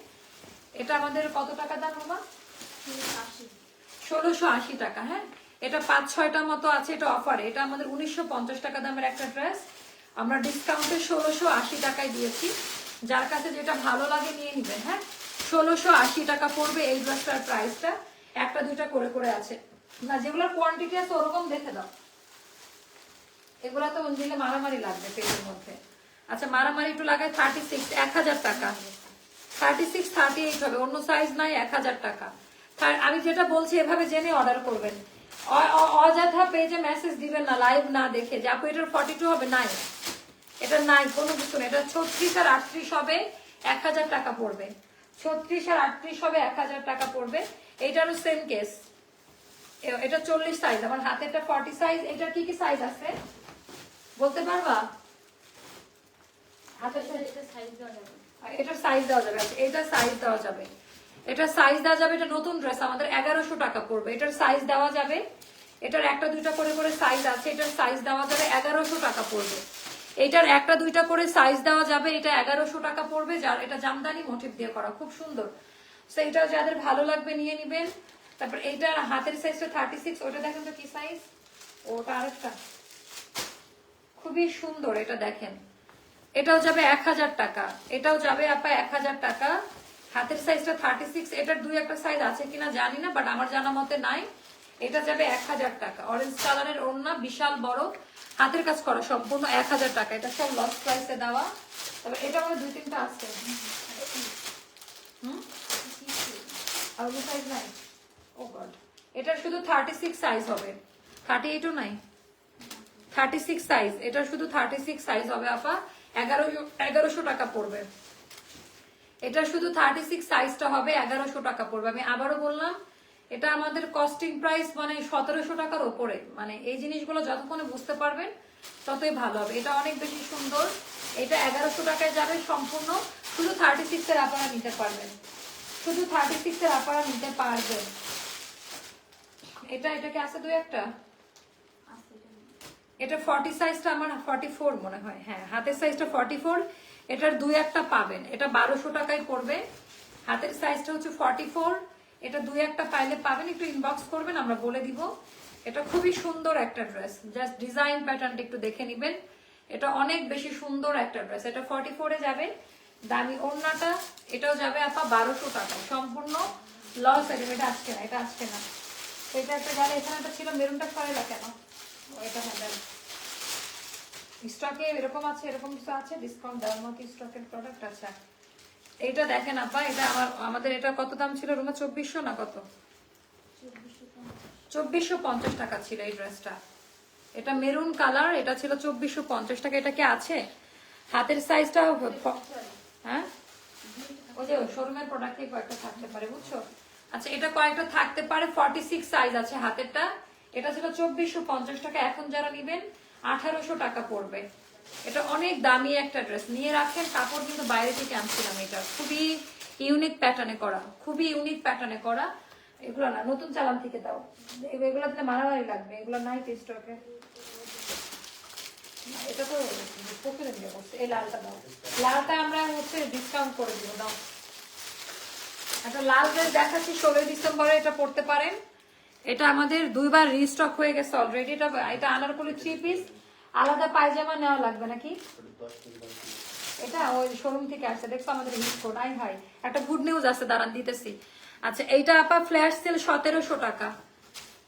এটা আমাদের কত টাকা দাম বাবা? 1680 টাকা। হ্যাঁ, এটা 5-6টা মতো আছে। এটা অফারে। এটা আমাদের 1950 টাকা দামের একটা ড্রেস, আমরা ডিসকাউন্টে 1680 টাকায় দিয়েছি। যার কাছে যেটা ভালো লাগে নিয়ে নিবেন। হ্যাঁ, 1680 টাকা পড়বে এই ড্রেসটার প্রাইসটা। 1-2টা করে করে আছে না, যেগুলোর কোয়ান্টিটি আছে ওরকম দেখে দাও। এগুলা তো দিলে মারামারি লাগবে পেটের মধ্যে। আচ্ছা, মারামারি একটু লাগায় 36, 1000 টাকা। 36, 38 হবে, অন্য সাইজ নাই। 1000 টাকা। আমি যেটা বলছি এভাবে জেনে অর্ডার করবেন। অযথা পেজে মেসেজ দিবেন না লাইভ না দেখে যে আপু এটার 42 হবে। নাই, এটা নাই, কোনো কিছু না। এটা 36 আর 38 হবে, 1000 টাকা পড়বে। 36 আর 38 হবে, 1000 টাকা পড়বে। এইটারও সেম কেস। এটা 40 সাইজ, আমার হাতে একটা 40 সাইজ। এটার কি কি সাইজ আছে বলতে পারবা? হাতের সাইজ দেওয়া যাবে, এটার সাইজ দেওয়া যাবে। এটা সাইজ দেওয়া যাবে, এটা সাইজ দেওয়া যাবে। এটা নতুন ড্রেস, আমাদের 1100 টাকা পড়বে। এটার সাইজ দেওয়া যাবে। এটার 1-2টা করে করে সাইজ আছে। এটার সাইজ দেওয়া যাবে, 1100 টাকা পড়বে। এটার 1-2টা করে সাইজ দেওয়া যাবে। এটা 1100 টাকা পড়বে। যার এটা জামদানি মোটিভ দিয়ে করা, খুব সুন্দর। সো এটা যাদের ভালো লাগবে নিয়ে নিবেন। তারপর এইটার হাতের সাইজটা 36। ওটা দেখেন তো কি সাইজ, ওটা আরেকটা খুবই সুন্দর। এটা দেখেন, এটাও যাবে 1000 টাকা। এটাও যাবে আপা 1000 টাকা। হাতের সাইজটা 36। এটার 2-1টা সাইজ আছে কিনা জানি না, বাট আমার জানা মতে নাই। এটা যাবে 1000 টাকা। অরেঞ্জ কালারের ওড়না, বিশাল বড়, হাতের কাজ করা, সম্পূর্ণ 1000 টাকা। এটা সব লস প্রাইসে দেওয়া। তবে এটা আমার 2-3টা আছে। আর সাইজ নাই। ও গড, এটার শুধু 36 সাইজ হবে, 38ও নাই। 36 সাইজ, এটা শুধু 36 সাইজ হবে আপা। 1100 টাকা পড়বে। এটা শুধু 36 সাইজটা হবে, 1100 টাকা পড়বে। আমি আবারও বললাম, এটা আমাদের কস্টিং প্রাইস মানে 1700 টাকার উপরে। মানে এই জিনিসগুলো যতক্ষণে বুঝতে পারবেন ততই ভালো হবে। এটা অনেক বেশি সুন্দর। এটা 1100 টাকায় যাবে সম্পূর্ণ। শুধু 36 এর আপনারা নিতে পারবেন, শুধু 36 এর আপনারা নিতে পারবেন। এটাকে আছে 2-1টা। এটা 40 সাইজটা আমার 44 মনে হয়। হ্যাঁ, হাতের সাইজটা 44। এটার 2-1টা পাবেন। এটা 1200 টাকায় পড়বে। হাতের সাইজটা হচ্ছে 44। এটা 2-1টা পাইলে পাবেন, একটু ইনবক্স করবেন, আমরা বলে দিব। এটা খুবই সুন্দর একটা ড্রেস, জাস্ট ডিজাইন প্যাটার্নটা একটু দেখে নিবেন। এটা অনেক বেশি সুন্দর একটা ড্রেস। এটা 44-এ যাবে। দামি ওড়নাটা, এটাও যাবে আপা 1200 টাকা। সম্পূর্ণ লস। এটা আজকে না, এটা আজকে না। এটা একটা গেলে, এখানে একটা ছিল, মেরুনটা সরাইলা কেন? এটা হ্যান্ডেল স্টকে এরকম আছে, এরকম কিছু আছে ডিসকাউন্ট দেওয়ার মতো স্টকের প্রোডাক্ট আছে। এইটা দেখেন আপা, এটা আমাদের এটা কত দাম ছিল রুমা? 2400 না কত? 2450 টাকা ছিল এই ড্রেসটা। এটা মেরুন কালার, এটা ছিল 2450 টাকা। এটা কি আছে? হাতের সাইজটা হ্যাঁ, ওই যে শোরুমের প্রোডাক্টে কয়েকটা থাকতে পারে, বুঝছো? আচ্ছা, এটা কয়েকটা থাকতে পারে। 46 সাইজ আছে হাতেরটা। এটা ছিল 2450 টাকা। এখন যারা নিবেন 1800 টাকা পড়বে। এটা অনেক দামি একটা ড্রেস, নিয়ে রাখেন। কাপড় কিন্তু বাইরে থেকে আনছিলাম। এটা খুবই ইউনিক প্যাটার্নে করা, খুবই ইউনিক প্যাটার্নে করা। এগুলো না, নতুন চালান থেকে দাও। এগুলো দিলে মারামারি লাগবে। এগুলো নাই স্টকে। এটা তো পকেটে দিয়ে বসছে। এই লালটা দাও, লালটা আমরা হচ্ছে ডিসকাউন্ট করে দিব। দাও একটা লাল ড্রেস দেখাচ্ছি 16 ডিসেম্বরে। এটা পড়তে পারেন। এটা আমাদের 2বার রিস্টক হয়ে গেছে অলরেডি। এটা আনারকলি 3 পিস, আলাদা পায়জামা নেওয়া লাগবে নাকি? এটা ওই শোরুম থেকে আসছে, দেখছো আমাদের হিট কোড। আই হাই, একটা গুড নিউজ আছে, দাঁড়ান দিতেছি। আচ্ছা, এইটা আপা ফ্ল্যাশ সেল 1700 টাকা।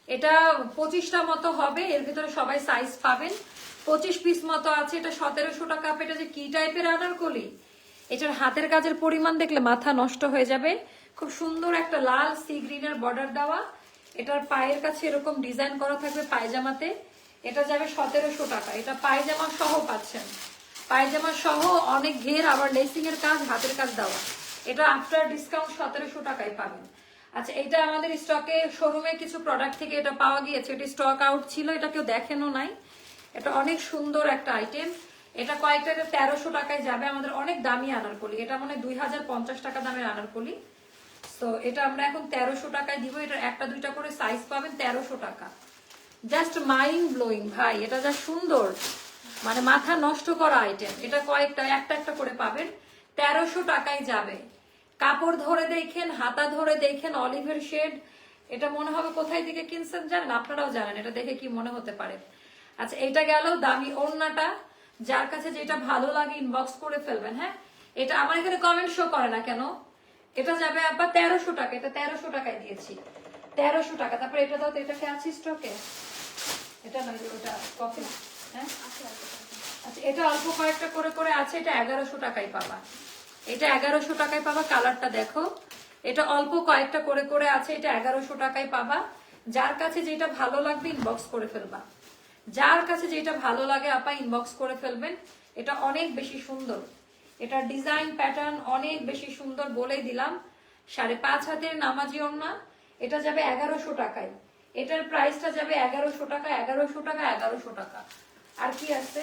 এটা 25টা মতো হবে, এর ভিতরে সবাই সাইজ পাবেন। 25 পিস মতো আছে। এটা 1700 টাকা। এটা যে কি টাইপের আনারকলি, এটার হাতের কাজের পরিমাণ দেখলে মাথা নষ্ট হয়ে যাবে। খুব সুন্দর একটা লাল সি গ্রিনের বর্ডার দেওয়া। এটার পায়ের কাছে এরকম ডিজাইন করা থাকবে পায়জামাতে। এটা যাবে 1700 টাকা। এটা পায়জামা সহ পাচ্ছেন, পায়জামা সহ অনেক ঘের, আবার লেসিং এর কাজ, হাতের কাজ দেওয়া। এটা আফটার ডিসকাউন্ট 1700 টাকায় পাবেন। আচ্ছা, এটা আমাদের স্টকে শোরুমে কিছু প্রোডাক্ট থেকে এটা পাওয়া গিয়েছে। এটা স্টক আউট ছিল, এটা কেউ দেখেনও নাই। এটা অনেক সুন্দর একটা আইটেম। এটা কয়েকটা 1300 টাকায় যাবে। আমাদের অনেক দামি আনারকলি, এটা মানে 2050 টাকা দামের আনারকলি। তো এটা আমরা এখন 1300 টাকায় দিব। এটা একটা দুইটা করে সাইজ পাবেন, 1300 টাকা। জাস্ট মাইন্ড ব্লোয়িং ভাই, এটা যা সুন্দর, মানে মাথা নষ্ট করা আইটেম। এটা কয়েকটা একটা একটা করে পাবেন, 1300 টাকায় যাবে। কাপড় ধরে দেখেন, হাতা ধরে দেখেন, অলিভের শেড। এটা মনে হবে কোথায় থেকে কিনছেন জানেন, আপনারাও জানেন এটা দেখে কি মনে হতে পারে। আচ্ছা, এটা গেল দামি ওড়নাটা। যার কাছে যেটা ভালো লাগে ইনবক্স করে ফেলবেন। হ্যাঁ, এটা আমার এখানে কমেন্ট শো করে না কেন। এটা যাবে আবার 1300 টাকা। এটা 1300 টাকায় দিয়েছি, 1300 টাকা। তারপরে এটা দাও তো, এটা কে আছে স্টকে? এটা নয়, ওটা কফি। হ্যাঁ, আচ্ছা, এটা অল্প কয়েকটা করে করে আছে। এটা 1100 টাকায় পাবা। এটা 1100 টাকায় পাবা। কালারটা দেখো, এটা অল্প কয়েকটা করে করে আছে। এটা 1100 টাকায় পাবা। যার কাছে যেটা ভালো লাগবে ইনবক্স করে ফেলবা। যার কাছে যেটা ভালো লাগে আপা ইনবক্স করে ফেলবেন। এটা অনেক বেশি সুন্দর। এটা ডিজাইন প্যাটার্ন অনেক বেশি সুন্দর, বলেই দিলাম। 5.5 হাতের নামাজি ওড়না। এটা যাবে 1100 টাকায়। এটার প্রাইসটা যাবে 1100 টাকা, 1100 টাকা, 1100 টাকা। আর কি আছে?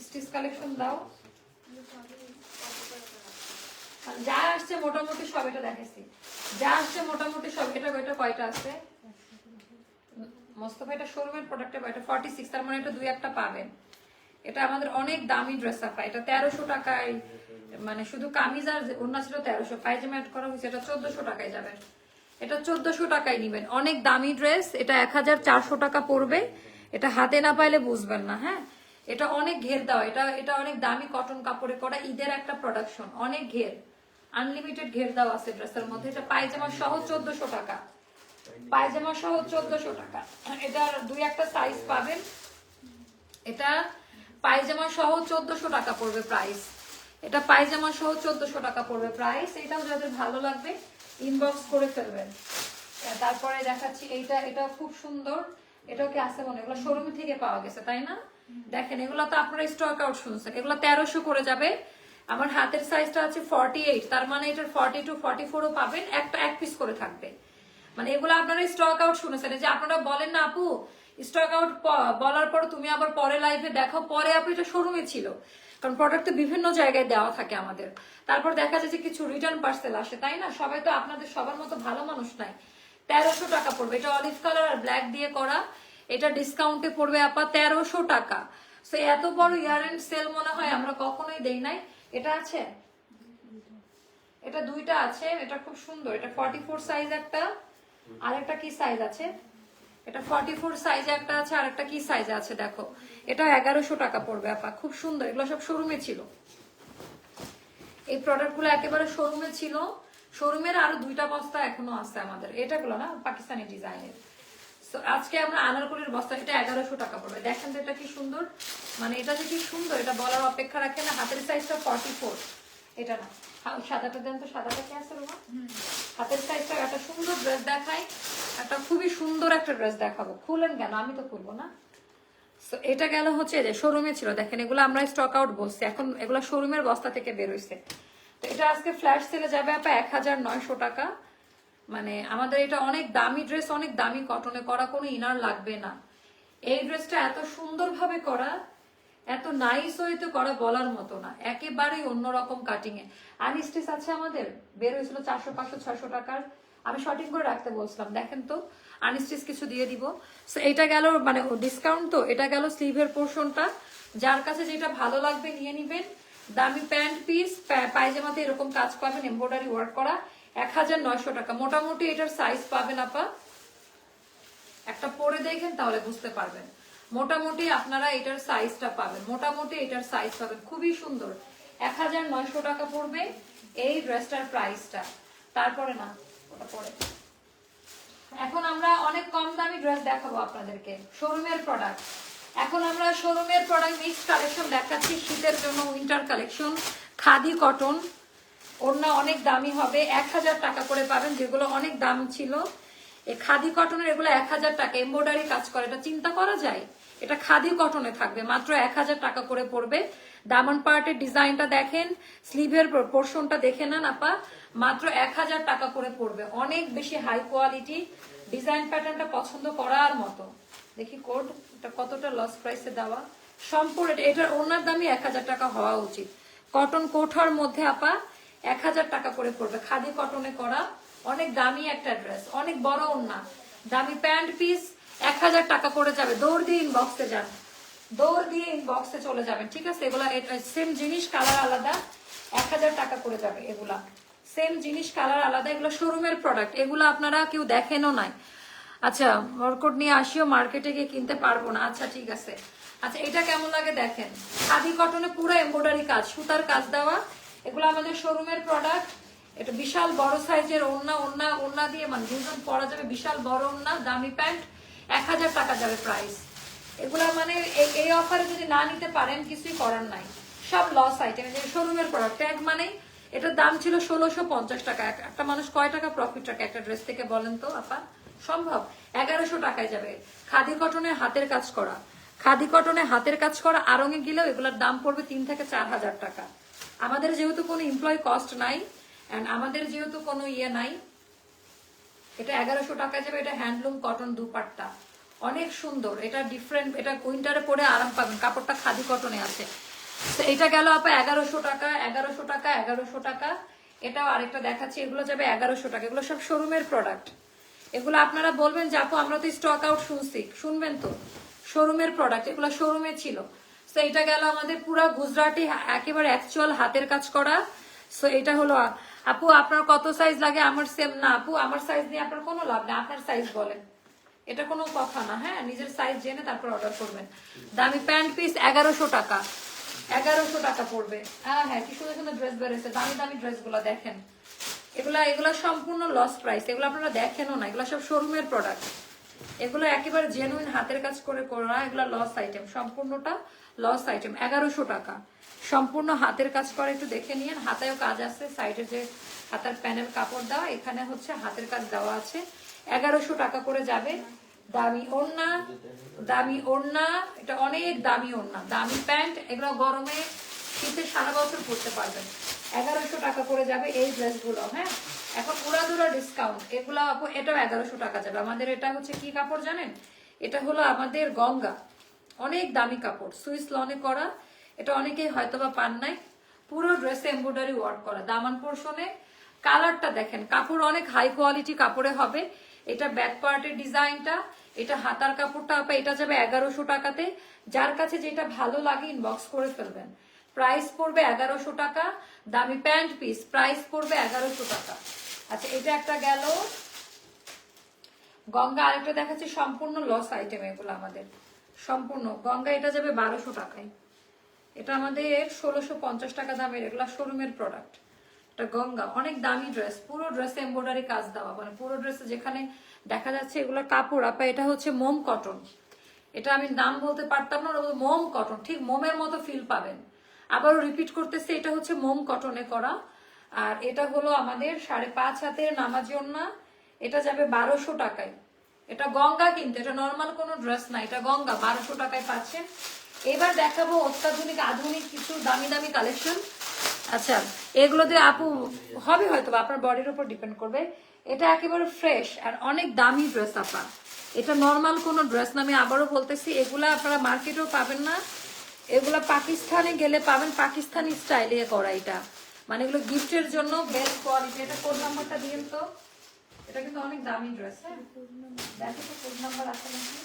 স্টিচ কালেকশন দাও। যা আসছে মোটামুটি সব এটা দেখেছি, যা আসছে মোটামুটি সব। এটা কয়টা আছে মোস্তফা? এটা শোরুমের প্রোডাক্টে, এটা 46, তার মানে এটা দুই একটা পাবেন। এটা আমাদের অনেক দামি ড্রেস আপা। এটা 1300 টাকায়, মানে শুধু কামিজ আর ওড়না ছিল 1300, পায়জামা অ্যাড করা হয়েছে। এটা 1400 টাকায় যাবে। এটা 1400 টাকায় নিবেন। অনেক দামি ড্রেস। এটা 1400 টাকা পড়বে। এটা হাতে না পাইলে বুঝবেন না। হ্যাঁ, এটা অনেক ঘের দেওয়া। এটা অনেক দামি কটন কাপড়ে করা, ঈদের একটা প্রোডাকশন। অনেক ঘের, আনলিমিটেড ঘের দেওয়া আছে ড্রেসের মধ্যে। এটা পায়জামা সহ 1400 টাকা। পায়জামা সহ 1400 টাকা। এটার দুই একটা সাইজ পাবেন। এটা পায়জামা সহ 1400 টাকা পড়বে প্রাইস। এটা পায়জামা সহ 1400 টাকা পড়বে প্রাইস। এটাও যাদের ভালো লাগবে ইনবক্স করে ফেলবেন। তারপরে দেখাচ্ছি এইটা। এটা খুব সুন্দর। এটাও কি আছে মনে? এগুলো শোরুম থেকে পাওয়া গেছে, তাই না? দেখেন, এগুলো তো আপনারা স্টক আউট শুনছেন। এগুলো 1300 করে যাবে। আমার হাতের সাইজটা আছে 48, তার মানে এটার 42, 44ও পাবেন। একটা এক পিস করে থাকবে। মানে এগুলো আপনারা স্টক আউট শুনেছেন। যে আপনারা বলেন না আপু স্টক আউট বলার পর তুমি আবার পরে লাইভে দেখো, পরে আপু এটা শোরুমে ছিল। কারণ প্রোডাক্ট তো বিভিন্ন জায়গায় দেওয়া থাকে আমাদের। তারপর দেখা যায় যে কিছু রিটার্ন পার্সেল আসে, তাই না? সবাই তো আপনাদের সবার মতো ভালো মানুষ নাই। 1300 টাকা পড়বে। এটা অলিভ কালার আর ব্ল্যাক দিয়ে করা। এটা ডিসকাউন্টে পড়বে আপা 1300 টাকা। সো এত বড় ইয়ার এন্ড সেল মনে হয় আমরা কখনোই দেই নাই। এটা আছে, এটা দুইটা আছে। এটা খুব সুন্দর। এটা 44 সাইজ একটা, আর একটা কি সাইজ আছে? এটা 44 সাইজ একটা আছে, আর একটা কি সাইজ আছে দেখো। এটা 1100 টাকা পড়বে আপা। খুব সুন্দর। এগুলো সব শোরুমে ছিল। এই প্রোডাক্টগুলো একেবারে শোরুমে ছিল। শোরুমের আরো দুইটা বস্তা এখনো আছে আমাদের। এটাগুলো না পাকিস্তানি ডিজাইনের। তো আজকে আমরা আনারকলির বস্তা, এটা 1100 টাকা পড়বে। দেখেন তো এটা কি সুন্দর, মানে এটা যে কি সুন্দর এটা বলার অপেক্ষা রাখে না। হাতের সাইজটা 44। এটা না, সাদাটা দেন তো। সাদাটা কি আছে রোমা? হাতের সাইজটা একটা সুন্দর ড্রেস দেখাই। একটা খুবই সুন্দর একটা ড্রেস দেখাবো। খুলেন কেন? আমি তো খুলবো না। এটা গেল হচ্ছে যে শোরুমে ছিল। দেখেন, এগুলো আমরা স্টক আউট বলছি, এখন এগুলো শোরুমের বস্তা থেকে বের হয়েছে। তো এটা আজকে ফ্ল্যাশ সেলে যাবে আপা 1900 টাকা। মানে আমাদের এটা অনেক দামি ড্রেস, অনেক দামি কটনে করা, কোনো ইনার লাগবে না। এই ড্রেসটা এত সুন্দরভাবে করা, এত নাইস ওয়েতে করা, বলার মতো না। একেবারেই অন্যরকম কাটিং এ। আনস্টিচ আছে আমাদের, বের হয়েছিল 400, 500, 600 টাকার। আমি শর্টিং করে রাখতে বলছিলাম। দেখেন তো, আনস্টিচ কিছু দিয়ে দিব। সো এটা গেল মানে ডিসকাউন্ট। তো এটা গেল স্লিভের পোর্শনটা। যার কাছে যেটা ভালো লাগবে নিয়ে নিবেন। দামি প্যান্ট পিস, পায়জামাতে এরকম কাজ পাবেন, এমব্রয়ডারি ওয়ার্ক করা। 1900 টাকা। মোটামুটি এটার সাইজ পাবেন আপা, একটা পরে দেখেন তাহলে বুঝতে পারবেন। মোটামুটি আপনারা এটার সাইজটা পাবেন, মোটামুটি এটার সাইজ পাবেন। খুবই সুন্দর। 1900 টাকা পড়বে এই ড্রেসটার প্রাইসটা। তারপরে না, ওটা পরে। এখন আমরা কম দামি ড্রেস দেখাবো আপনাদেরকে, শোরুমের প্রোডাক্ট। এখন আমরা শোরুমের প্রোডাক্ট মিক্স কালেকশন দেখাচ্ছি শীতের জন্য, উইন্টার কালেকশন। খাদি কটন, ওড়না অনেক দামি হবে, 1000 টাকা করে পাবেন, যেগুলো অনেক দাম ছিল। এই খাদি কটনের এগুলো 1000 টাকা, এমব্রয়ডারি কাজ করে, এটা চিন্তা করা যায়? এটা খাদি কটনে থাকবে, মাত্র 1000 টাকা করে পড়বে। দামন পার্টের ডিজাইনটা দেখেন, স্লিভের পোর্শনটা দেখে নেন আপা, মাত্র 1000 টাকা করে পড়বে। অনেক বেশি হাই কোয়ালিটি, ডিজাইন প্যাটার্নটা পছন্দ করার মতো। দেখি কোড এটা কতটা লস প্রাইসে দেওয়া, সম্পূর্ণ এটার ওনার দামই 1000 টাকা হওয়া উচিত। কটন কোঠার মধ্যে আপা 1000 টাকা করে পড়বে, খাদি কটনে করা, অনেক দামি একটা ড্রেস, অনেক বড় ওড়না, দামি প্যান্ট পিস, 1000 টাকা করে যাবে। দৌড় দিয়ে ইনবক্সে যান, দৌড় দিয়ে ইনবক্সে চলে যাবেন, ঠিক আছে? এগুলা সেম জিনিস, কালার আলাদা, 1000 টাকা করে যাবে। এগুলা সেম জিনিস, কালার আলাদা, এগুলো শোরুমের প্রোডাক্ট, এগুলো আপনারা কেউ দেখেনও নাই। আচ্ছা, বরকট নিয়ে আসিও, মার্কেটে গিয়ে কিনতে পারবো না। আচ্ছা ঠিক আছে। আচ্ছা এটা কেমন লাগে দেখেন, খাদি কটনে পুরো এমব্রয়ডারি কাজ, সুতার কাজ দেওয়া, এগুলো আমাদের শোরুমের প্রোডাক্ট। এটা বিশাল বড় সাইজের ওড়না, ওড়না ওড়না দিয়ে মানে দুজন পরা যাবে, বিশাল বড় ওড়না, দামি প্যান্ট, 1000 টাকা যাবে প্রাইস। এগুলা মানে এই অফারে যদি না নিতে পারেন কিছুই করার নাই, সব লস আইটেম। শোরুমের প্রোডাক্ট ট্যাগ মানে এটার দাম ছিল 1650 টাকা। একটা মানুষ কয় টাকা প্রফিট রাখে একটা ড্রেস থেকে বলেন তো আপা? সম্ভব? 1100 টাকায় যাবে। খাদি কটনের হাতের কাজ করা, খাদি কটনে হাতের কাজ করা, আরঙে গেলেও এগুলোর দাম পড়বে 3 থেকে 4000 টাকা। আমাদের যেহেতু কোনো এমপ্লয় কস্ট নাই, এন্ড আমাদের যেহেতু কোনো ইয়ে নাই, এটা 1100 টাকায় যাবে। এটা হ্যান্ডলুম কটন দুপাট্টা, অনেক সুন্দর, এটা ডিফারেন্ট, এটা উইন্টারে পরে আরাম পাবেন, কাপড়টা খাদি কটনে আছে। তো এটা গেল আপা 1100 টাকা, 1100 টাকা, 1100 টাকা। এটাও আরেকটা দেখাচ্ছি, এগুলো যাবে 1100 টাকা। এগুলো সব শোরুমের প্রোডাক্ট। এগুলো আপনারা বলবেন যে আপু আমরা তো স্টক আউট শুনছি, শুনবেন তো, শোরুমের প্রোডাক্ট, এগুলো শোরুমে ছিল। তো এটা গেল আমাদের পুরা গুজরাটি, একেবারে অ্যাকচুয়াল হাতের কাজ করা। সো এটা হলো আপু আপনার কত সাইজ লাগে? আমার সেম না আপু, আমার সাইজ নিয়ে আপনার কোনো লাভ নেই, আপনার সাইজ বলেন, এটা কোনো কথা না। হ্যাঁ, নিজের সাইজ জেনে তারপর অর্ডার করবেন। দামি প্যান্ট পিস 1100 টাকা, 1100 টাকা পড়বে। হ্যাঁ হ্যাঁ, কি সুন্দর সুন্দর ড্রেস বেরোচ্ছে, দামি দামি ড্রেস গুলা দেখেন। এগুলা সম্পূর্ণ লস প্রাইস, এগুলো আপনারা দেখেনও না, এগুলো সব শোরুমের প্রোডাক্ট। এগুলো একেবারে জেনুইন হাতের কাজ করে করা, এগুলো লস আইটেম, সম্পূর্ণটা লস আইটেম। 1100 টাকা সম্পূর্ণ হাতের কাজ করে, একটু দেখে নিন। হাতেও কাজ আছে, সাইডে যে হাতার প্যানেল কাপড় দেওয়া, এখানে হচ্ছে হাতের কাজ দেওয়া আছে। 1100 টাকা করে যাবে। দামি ওড়না, দামি ওড়না, এটা অনেক দামি ওড়না, দামি প্যান্ট, এগুলো গরমে শীতে সারা বছর পরতে পারবেন। 1100 টাকা করে যাবে এই ড্রেসগুলো। হ্যাঁ, এখন উড়াদুরা ডিসকাউন্ট, এগুলো আপু এটাও 1100 টাকা যাবে। আমাদের এটা হচ্ছে কি কাপড় জানেন? এটা হলো আমাদের গঙ্গা, অনেক দামি কাপড়, সুইস লনে করা। এটা অনেকেই হয়তোবা পান নাই, পুরো ড্রেসে এমব্রয়ডারি ওয়ার্ক করা। দামান পোর্শনে কালারটা দেখেন, কাপড় অনেক হাই কোয়ালিটি কাপড়ে হবে। এটা ব্যাক পার্টের ডিজাইনটা, এটা হাতার কাপড়টা আপা, এটা যাবে 1100 টাকাতে। যার কাছে যেটা ভালো লাগে ইনবক্স করে ফেলবেন। প্রাইস পড়বে 1100 টাকা। দামি প্যান্ট পিস, প্রাইস পড়বে 1100 টাকা। আচ্ছা এটা একটা গেল গঙ্গা। আরেকটা দেখাচ্ছি, সম্পূর্ণ লস আইটেম এগুলো আমাদের, সম্পূর্ণ গঙ্গা। এটা যাবে 1200 টাকায়। এটা আমাদের 1650 টাকা দামের, এগুলা শোরুমের প্রোডাক্ট। এটা গঙ্গা, অনেক দামি ড্রেস, পুরো ড্রেসে এমব্রয়ডারি কাজ দেওয়া, মানে পুরো ড্রেসে যেখানে দেখা যাচ্ছে এগুলো কাপড় আপা, এটা হচ্ছে মোম কটন। এটা আমি নাম বলতে পারতাম না, মোম কটন, ঠিক মোমের মতো ফিল পাবেন। আবারও রিপিট করতেছে, এটা হচ্ছে মোম কটনে করা। আর এটা হলো আমাদের 5.5 হাতের নামাজি ওড়না, এটা যাবে 1200 টাকায়। এটা গঙ্গা, কিন্তু এটা নর্মাল কোনো ড্রেস না, এটা গঙ্গা, 1200 টাকায় পাচ্ছেন। এবার দেখাবো অত্যাধুনিক আধুনিক কিছু দামি দামি কালেকশন। আচ্ছা এগুলো দিয়ে আপু হবে হয়তো, আপনার বডির উপর ডিপেন্ড করবে। এটা একেবারে ফ্রেশ আর অনেক দামি ড্রেস আপা, এটা নর্মাল কোনো ড্রেস না। আমি আবারও বলতেছি, এগুলা আপনারা মার্কেটেও পাবেন না, এগুলা পাকিস্তানে গেলে পাবেন, পাকিস্তানি স্টাইলে করা। এটা মানে এগুলো গিফটের জন্য বেস্ট কোয়ালিটি। এটা কোড নাম্বারটা দিন তো, এটা কিন্তু অনেক দামি ড্রেস। হ্যাঁ দেখো তো কোড নাম্বার আছে নাকি,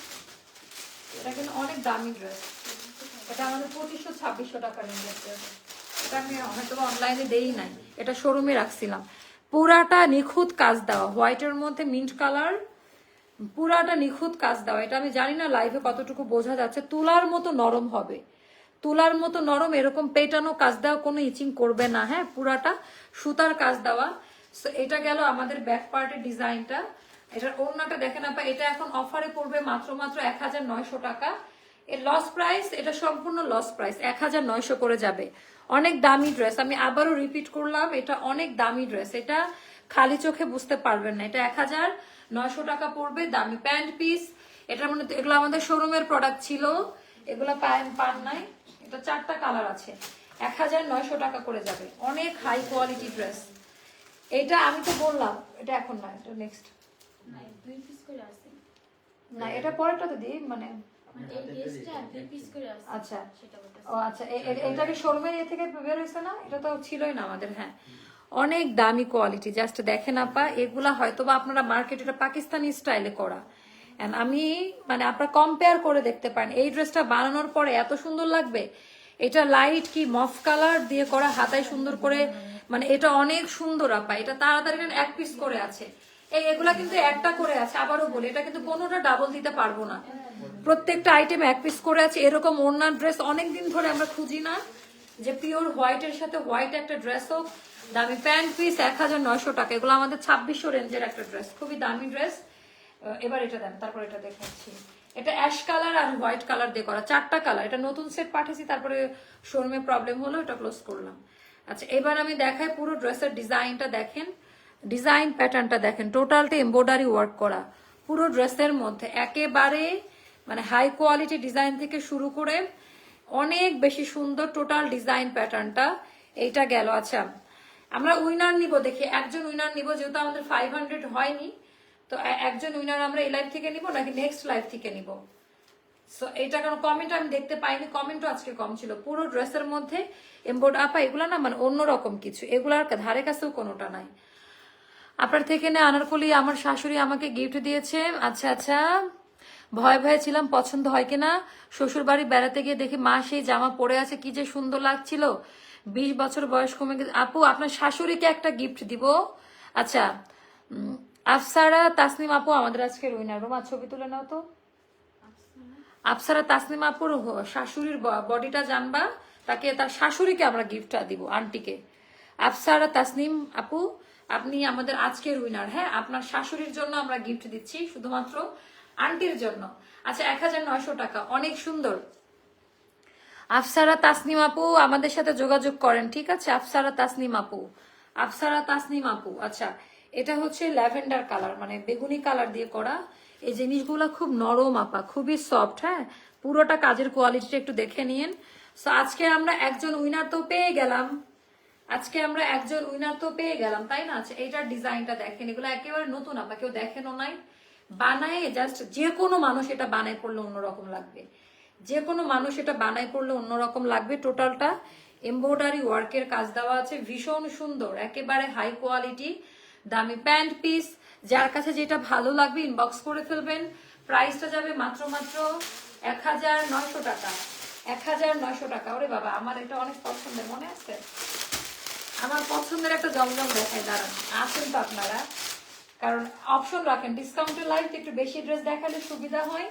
এটা কিন্তু অনেক দামি ড্রেস। এটা আমাদের 2500-2600 টাকার রেঞ্জের। এটা আমি হয়তো অনলাইনে দেই নাই, এটা শোরুমে রাখছিলাম। পুরাটা নিখুঁত কাজ দেওয়া, হোয়াইটের মধ্যে মিন্ট কালার, পুরাটা নিখুঁত কাজ দেওয়া। এটা আমি জানি না লাইভে কতটুকু বোঝা যাচ্ছে, তুলার মতো নরম হবে, তুলার মতো নরম, এরকম পেটানো কাজ দেওয়া, কোনো ইচিং করবে না। হ্যাঁ পুরাটা সুতার কাজ দেওয়া। এটা গেল আমাদের ব্যাক পার্টের ডিজাইনটা। এটার ওড়নাটা দেখেন আপা, এটা এখন অফারে পড়বে মাত্র 1900 টাকা। এর লস প্রাইস, এটা সম্পূর্ণ লস প্রাইস, 1900 করে যাবে। অনেক দামি ড্রেস, আমি আবারও রিপিট করলাম, এটা অনেক দামি ড্রেস, এটা খালি চোখে বুঝতে পারবেন না। এটা 1900 টাকা পড়বে, দামি প্যান্ট পিস। এটার মধ্যে এগুলো আমাদের শোরুমের প্রোডাক্ট ছিল, এগুলো পান নাই। এটা 4টা কালার আছে, 1900 টাকা করে যাবে। অনেক হাই কোয়ালিটি ড্রেস। এটা আমি তো বললাম, এটা এখন না, এটা নেক্সট না, এটা পরেরটাতে দিই মানে আচ্ছা। ও আচ্ছা, এটাকে শোরুমের এ থেকে বের হয়েছে না, এটা তো ছিলই না আমাদের। হ্যাঁ, অনেক দামি কোয়ালিটি, জাস্ট দেখেন আপা, এগুলা হয়তো বা আপনারা মার্কেট, এটা পাকিস্তানি স্টাইলে করা। এন্ড আমি মানে আপনারা কম্পেয়ার করে দেখতে পারেন, এই ড্রেসটা বানানোর পরে এত সুন্দর লাগবে। এটা লাইট কি মফ কালার দিয়ে করা, হাতায় সুন্দর করে, মানে এটা অনেক সুন্দর আপা। এটা তাড়াতাড়ি এক পিস করে আছে, এগুলা কিন্তু একটা করে আছে। আবারও বলি, এটা কিন্তু কোনোটা ডাবল দিতে পারবো না, প্রত্যেকটা আইটেম এক পিস করে আছে। এরকম ওড়নার ড্রেস অনেকদিন ধরে আমরা খুঁজি না, যে পিওর হোয়াইটের সাথে হোয়াইট একটা ড্রেস হোক, দামি প্যান্ট পিস 1900 টাকা। এগুলো আমাদের 2600 রেঞ্জের একটা ড্রেস, খুবই দামি ড্রেস। এবার এটা দেন, তারপর এটা দেখাচ্ছি। এটা অ্যাশ কালার আর হোয়াইট কালার দিয়ে করা, 4টা কালার। এটা নতুন সেট পাঠিয়েছি, তারপরে শোরুমে প্রবলেম হলো, এটা ক্লোজ করলাম। আচ্ছা, এবার আমি দেখাই পুরো ড্রেসের ডিজাইনটা দেখেন, ডিজাইন প্যাটার্নটা দেখেন, টোটালটা এমব্রয়ডারি ওয়ার্ক করা পুরো ড্রেসের মধ্যে। একেবারে মানে হাই কোয়ালিটি ডিজাইন থেকে শুরু করে অনেক বেশি সুন্দর টোটাল ডিজাইন প্যাটার্নটা। এইটা গেল। আচ্ছা, আমরা উইনার নিব, দেখি একজন উইনার নিব, যেহেতু আমাদের 500 হয়নি, তো একজন উইনার আমরা এই লাইভ থেকে নিব নাকি নেক্সট লাইভ থেকে নিব। সো এইটা কারণ কমেন্ট আমি দেখতে পাইনি, কমেন্টও আজকে কম ছিল। পুরো ড্রেসের মধ্যে এমব্রয়ড আপা, এগুলা না মানে অন্যরকম কিছু, এগুলার ধারে কাছেও কোনোটা নাই। আপনার থেকে না আনারকলি আমার শাশুড়ি আমাকে গিফট দিয়েছে। আচ্ছা আচ্ছা, ভয় ভয়ে ছিলাম পছন্দ হয় কিনা। শ্বশুর বাড়ি বেড়াতে গিয়ে দেখি মা সেই জামা পরে আছে, কি যে সুন্দর লাগছিল। 20 বছর বয়স কমে গেছে। আপু, আপনার শাশুড়িকে একটা গিফট দিব। আচ্ছা, আফসারা তাসনিম আপু আমাদের আজকের উইনার। রোমা ছবি তুলে নাও তো। আফসারা তাসনিম আপুর শাশুড়ির বডিটা জানবা, তাকে তার শাশুড়িকে আমরা গিফটটা দিব, আন্টিকে। আফসারা তাসনিম আপু, আপনি আমাদের আজকের উইনার। হ্যাঁ, আপনার শাশুড়ির জন্য আমরা গিফট দিচ্ছি, শুধুমাত্র আন্টির জন্য। আচ্ছা, 1900 টাকা, অনেক সুন্দর। আফসারা তাসনিম আপু আমাদের সাথে যোগাযোগ করেন, ঠিক আছে? আফসারা তাসনিম আপু, আফসারা তাসনিম আপু। আচ্ছা, এটা হচ্ছে ল্যাভেন্ডার কালার, মানে বেগুনি কালার দিয়ে করা। এই জিনিসগুলো খুব নরম আপা, খুবই সফট। হ্যাঁ, পুরোটা কাজের কোয়ালিটিটা একটু দেখে নিন। সো আজকে আমরা একজন উইনার তো পেয়ে গেলাম, তাই না? আচ্ছা, এইটার ডিজাইনটা দেখেন, এগুলো একেবারে নতুন আপা, কেউ দেখেনও নাই। বানায় জাস্ট যে কোনো মানুষ এটা বানায় পড়লে অন্যরকম লাগবে, যে কোনো মানুষ এটা বানায় পড়লে অন্যরকম লাগবে। টোটালটা এমব্রয়ডারি ওয়ার্কের কাজ দেওয়া আছে, ভীষণ সুন্দর, একেবারে হাই কোয়ালিটি, দামি প্যান্ট পিস। যার কাছে যেটা ভালো লাগবে ইনবক্স করে ফেলবেন। প্রাইসটা যাবে মাত্র 1900 টাকা, 1900 টাকা। ওরে বাবা, আমার এটা অনেক পছন্দের, মনে আছে? আমার পছন্দের একটা জমজম দেখায়, দাঁড়ান, আছেন তো আপনারা, কারণ অপশন রাখেন। ডিসকাউন্টের লাইফ একটু বেশি ড্রেস দেখালে সুবিধা হয়,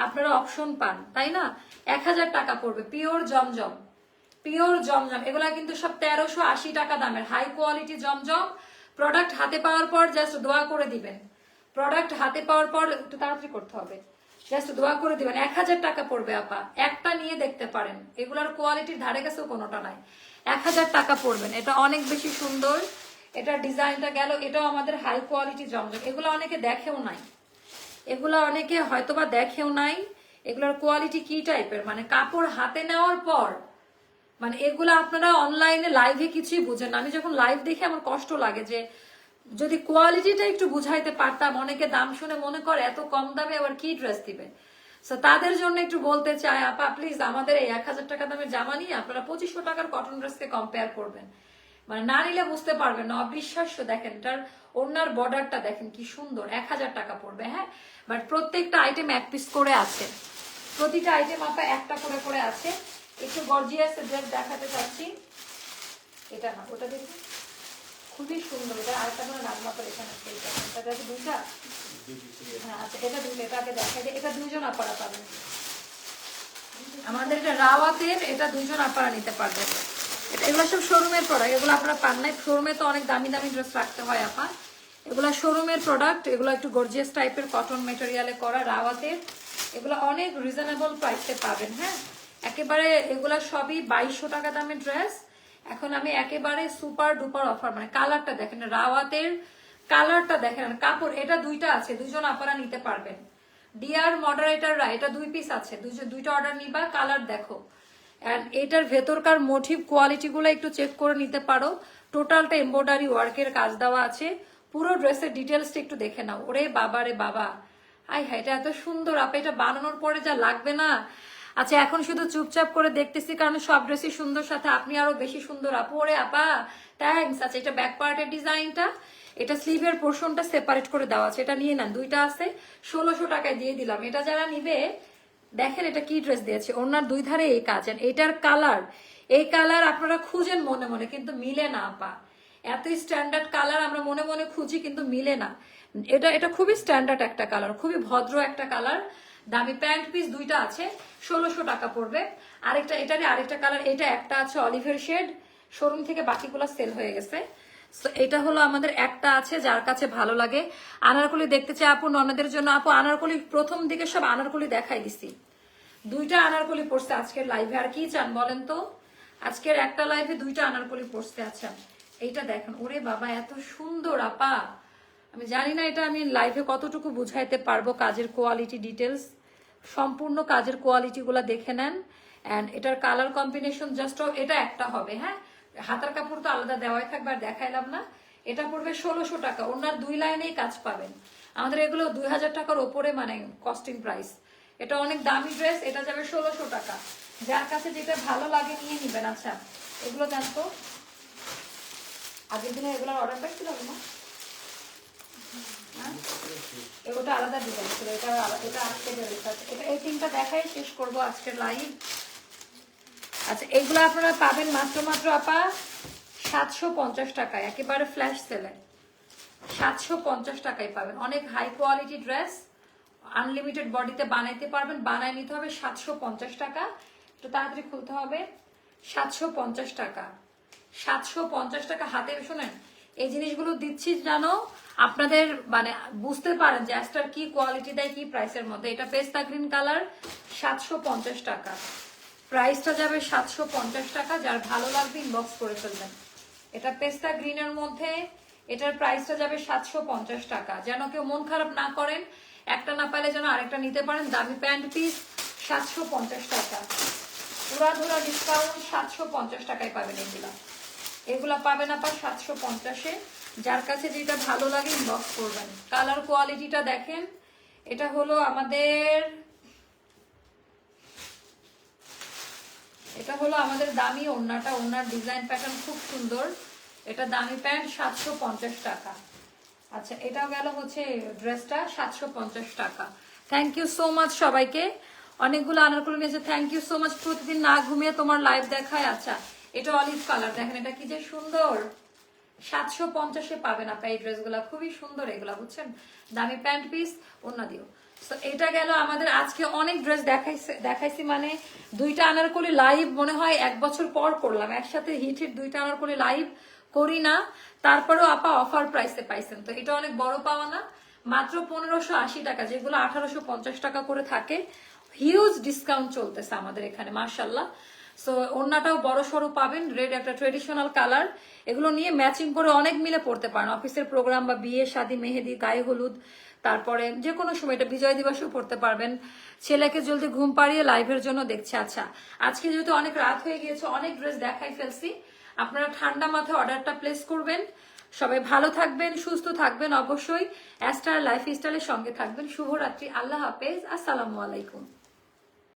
আপনারা অপশন পান, তাই না? 1000 টাকা পড়বে, পিওর জমজম, পিওর জমজম। এগুলা কিন্তু সব 1380 টাকা দামের হাই কোয়ালিটি জমজম। প্রোডাক্ট হাতে পাওয়ার পর জাস্ট দোয়া করে দিবেন, প্রোডাক্ট হাতে পাওয়ার পর একটু তাড়াতাড়ি করতে হবে, জাস্ট দোয়া করে দিবেন। 1000 টাকা পড়বে আপা, একটা নিয়ে দেখতে পারেন, এগুলার কোয়ালিটির ধারে কাছেও কোনোটা নাই। 1000 টাকা পড়বেন, এটা অনেক বেশি সুন্দর। এটা ডিজাইনটা গেল, এটাও আমাদের হাই কোয়ালিটি জমজম। এগুলো অনেকে দেখেও নাই, এগুলা অনেকে হয়তোবা দেখেও নাই। এগুলোর কোয়ালিটি কি টাইপের, মানে কাপড় হাতে নেওয়ার পর, মানে এগুলা আপনারা অনলাইনে লাইভে কিছুই বুঝেন না। আমি যখন লাইভ দেখে আমার কষ্ট লাগে, যে যদি কোয়ালিটিটা একটু বুঝাইতে পারতাম। অনেকে দাম শুনে মনে করে এত কম দামে আবার কি ড্রেস দিবে। সো তাদের জন্য একটু বলতে চাই, আপা প্লিজ আমাদের এই 1000 টাকা দামের জামা নিয়ে আপনারা 2500 টাকার কটন ড্রেসকে কম্পেয়ার করবেন, মানে না নিলে বুঝতে পারবেন না, অবিশ্বাস্য। দেখেন এটার ওনার বর্ডারটা দেখেন কি সুন্দর, 1000 টাকা পড়বে। হ্যাঁ, বাট প্রত্যেকটা আইটেম এক পিস করে আছে, প্রতিটা আইটেম আপা একটা করে করে আছে। একটু গর্জিয়াস ড্রেস দেখাতে চাচ্ছি, এটা না ওটা দেখুন, খুবই সুন্দর। এটা আরেকটা করে নাজমাপার এখানে, এটা দুইটা। হ্যাঁ আচ্ছা, এটা দুটো, এটাকে দেখাই, এটা 2 জন আপারা পাবেন আমাদের। এটা রাওয়াতের, এটা 2 জন আপারা নিতে পারবেন। এগুলো সব শোরুমের প্রোডাক্ট, এগুলো আপনারা পান নাই। শোরুমে তো অনেক দামি দামি ড্রেস রাখতে হয় আপা, এগুলা শোরুমের প্রোডাক্ট, এগুলো একটু গর্জিয়াস টাইপের কটন মেটেরিয়ালে করা রাওয়াতের। এগুলো অনেক রিজনেবল প্রাইসে পাবেন। হ্যাঁ, একেবারে এগুলা সবই 2200 টাকা দামের ড্রেস। এখন আমি একেবারে সুপার ডুপার অফার, মানে কালারটা দেখেন, রাওয়াতের কালারটা দেখেন, কাপড় এটা দুইটা আছে, দুইজন আপনারা নিতে পারবেন। ডিয়ার মডারেটররা, এটা 2 পিস আছে, দুইটা অর্ডার নিবা। কালার দেখো, এন্ড এটার ভেতরকার মোটিভ কোয়ালিটি গুলো একটু চেক করে নিতে পারো। টোটালটা এমব্রয়ডারি ওয়ার্কের কাজ দেওয়া আছে। পুরো ড্রেসের ডিটেলসটা একটু দেখে নাও। ওরে বাবা রে বাবা, আই হ্যাঁ, এটা এত সুন্দর আপা, এটা বানানোর পরে যা লাগবে না। আচ্ছা, এখন শুধু চুপচাপ করে দেখতেছি কারণ সব ড্রেসই সুন্দর, সাথে আপনি আরো বেশি সুন্দর আপু। ওরে আপা থ্যাংকস। আচ্ছা, এটা ব্যাক পার্টের ডিজাইনটা, এটা স্লিভের পোর্শনটা সেপারেট করে দেওয়া আছে। এটা নিয়ে নেন, দুইটা আছে, 1600 টাকায় দিয়ে দিলাম। এটা যারা নিবে দেখেন এটা কি ড্রেস দিয়েছে, ওনার দুই ধারে এই কাজ। এটার কালার, এই কালার আপনারা খুঁজেন মনে মনে, কিন্তু মিলে না আপা। এত স্ট্যান্ডার্ড কালার আমরা মনে মনে খুঁজি কিন্তু মিলে না। এটা খুবই স্ট্যান্ডার্ড একটা কালার, খুবই ভদ্র একটা কালার। দামি প্যান্ট পিস দুইটা আছে, 1600 টাকা পড়বে। আরেকটা, এটারই আরেকটা কালার, এটা একটা আছে অলিভের শেড, শোরুম থেকে বাকিগুলো সেল হয়ে গেছে। এটা হলো আমাদের একটা আছে, যার কাছে ভালো লাগে। আনারকলি দেখতে চাই আপু, ননদের জন্য আপু আনারকলি প্রথম দিকে সব আনারকলি দেখাই দিছি। দুইটা আনারকলি পড়ছে আজকের লাইভে, আর কি চান বলেন তো? আজকের একটা লাইভে দুইটা আনারকলি পড়ছে। আচ্ছা, এইটা দেখেন, ওরে বাবা এত সুন্দর আপা, আমি জানি না এটা আমি লাইভে কতটুকু বুঝাইতে পারবো। কাজের কোয়ালিটি ডিটেলস, সম্পূর্ণ কাজের কোয়ালিটি গুলা দেখে নেন। এন্ড এটার কালার কম্বিনেশন জাস্ট এটা একটা হবে। হ্যাঁ, হাতার কাপড় তো আলাদা দেওয়াই থাকবে, আর দেখাইলাম না। এটা পড়বে 1600 টাকা, ওনার 2 লাইনেই কাজ পাবেন। আমাদের এগুলো 2000 টাকার ওপরে, মানে কস্টিং প্রাইস। এটা অনেক দামি ড্রেস, এটা যাবে 1600 টাকা। যার কাছে যেটা ভালো লাগে নিয়ে নিবেন। আচ্ছা, এগুলো জানতো আগের দিনে এগুলোর অর্ডার পাইছিলাম না, এগুলোটা আলাদা ডিজাইন ছিল, এটা আজকে বেরোচ্ছে। এটা এই তিনটা দেখাই শেষ করবো আজকের লাইভ। আচ্ছা, এইগুলো আপনারা পাবেন মাত্র আপা 750 টাকায়, একেবারে ফ্ল্যাশ সেলে 750 টাকায় পাবেন। অনেক হাই কোয়ালিটি ড্রেস, আনলিমিটেড বডিতে বানাইতে পারবেন, বানায় নিতে হবে 750 টাকা। একটু তাড়াতাড়ি খুলতে হবে। 750 টাকা, 750 টাকা হাতে। শোনেন, এই জিনিসগুলো দিচ্ছি জানো আপনাদের মানে বুঝতে পারেন যে অ্যাস্টার কি কোয়ালিটি দেয়, কি প্রাইসের মধ্যে। এটা পেস্তা গ্রিন কালার, 750 টাকা। প্রাইসটা যাবে 750 টাকা। যার ভালো লাগবে ইনবক্স করে ফেলবেন। এটা পেস্তা গ্রিনের মধ্যে, এটার প্রাইসটা যাবে 750 টাকা। যেন কেউ মন খারাপ না করেন, একটা না পাইলে যেন আরেকটা নিতে পারেন। দামি প্যান্ট পিস 750 টাকা, পুরা ডিসকাউন্ট 750 টাকায় পাবেন। এগুলা পাবেন আপনার 750-এ। যার কাছে যেটা ভালো লাগে ইনবক্স করবেন। কালার কোয়ালিটিটা দেখেন, এটা হলো আমাদের দামি ওড়নাটা, ওড়নার ডিজাইন প্যাটার্ন খুব সুন্দর। এটা দামি প্যান্ট 750 টাকা। আচ্ছা, এটাও গেল হচ্ছে ড্রেসটা 750 টাকা। থ্যাংক ইউ সো মাচ সবাইকে। অনেকগুলো আনারকলি নিয়েছে, থ্যাংক ইউ সো মাচ। প্রতিদিন না ঘুমিয়ে তোমার লাইভ দেখায়। আচ্ছা, এটা অলিভ কালার, দেখেন এটা কি যে সুন্দর। 750-এ পাবেন আপনার এই ড্রেসগুলা, খুবই সুন্দর এগুলা, বুঝছেন। দামি প্যান্ট পিস, ওড়না দিও। তো এটা গেল আমাদের আজকে অনেক ড্রেস দেখাইছি, মানে দুইটা আনারকলি লাইভ মনে হয় 1 বছর পর করলাম একসাথে। হিটের দুইটা আনারকলি লাইভ করি না, তারপরেও আপা অফার প্রাইসে পাইছেন, তো এটা অনেক বড় পাওয়া না। মাত্র 1580 টাকা, যেগুলো 1850 টাকা করে থাকে। হিউজ ডিসকাউন্ট চলতেছে আমাদের এখানে, মাশাআল্লাহ। সো ওড়নাটাও বড় সড়ো পাবেন, রেড একটা ট্রেডিশনাল কালার। এগুলো নিয়ে ম্যাচিং করে অনেক মিলে পড়তে পারেন, অফিসের প্রোগ্রাম বা বিয়ে শাদী মেহেদি গায়ে হলুদ, তারপরে যে কোনো সময়, এটা বিজয় দিবসেও পড়তে পারবেন। ছেলেকে জলদি ঘুম পাড়িয়ে লাইভের জন্য দেখছে। আচ্ছা, আজকে যেহেতু অনেক রাত হয়ে গিয়েছে, অনেক ড্রেস দেখাই ফেলছি, আপনারা ঠান্ডা মাথায় অর্ডারটা প্লেস করবেন। সবাই ভালো থাকবেন, সুস্থ থাকবেন, অবশ্যই অ্যাস্টার লাইফস্টাইলের সঙ্গে থাকবেন। শুভরাত্রি, আল্লাহ হাফেজ, আসসালামু আলাইকুম।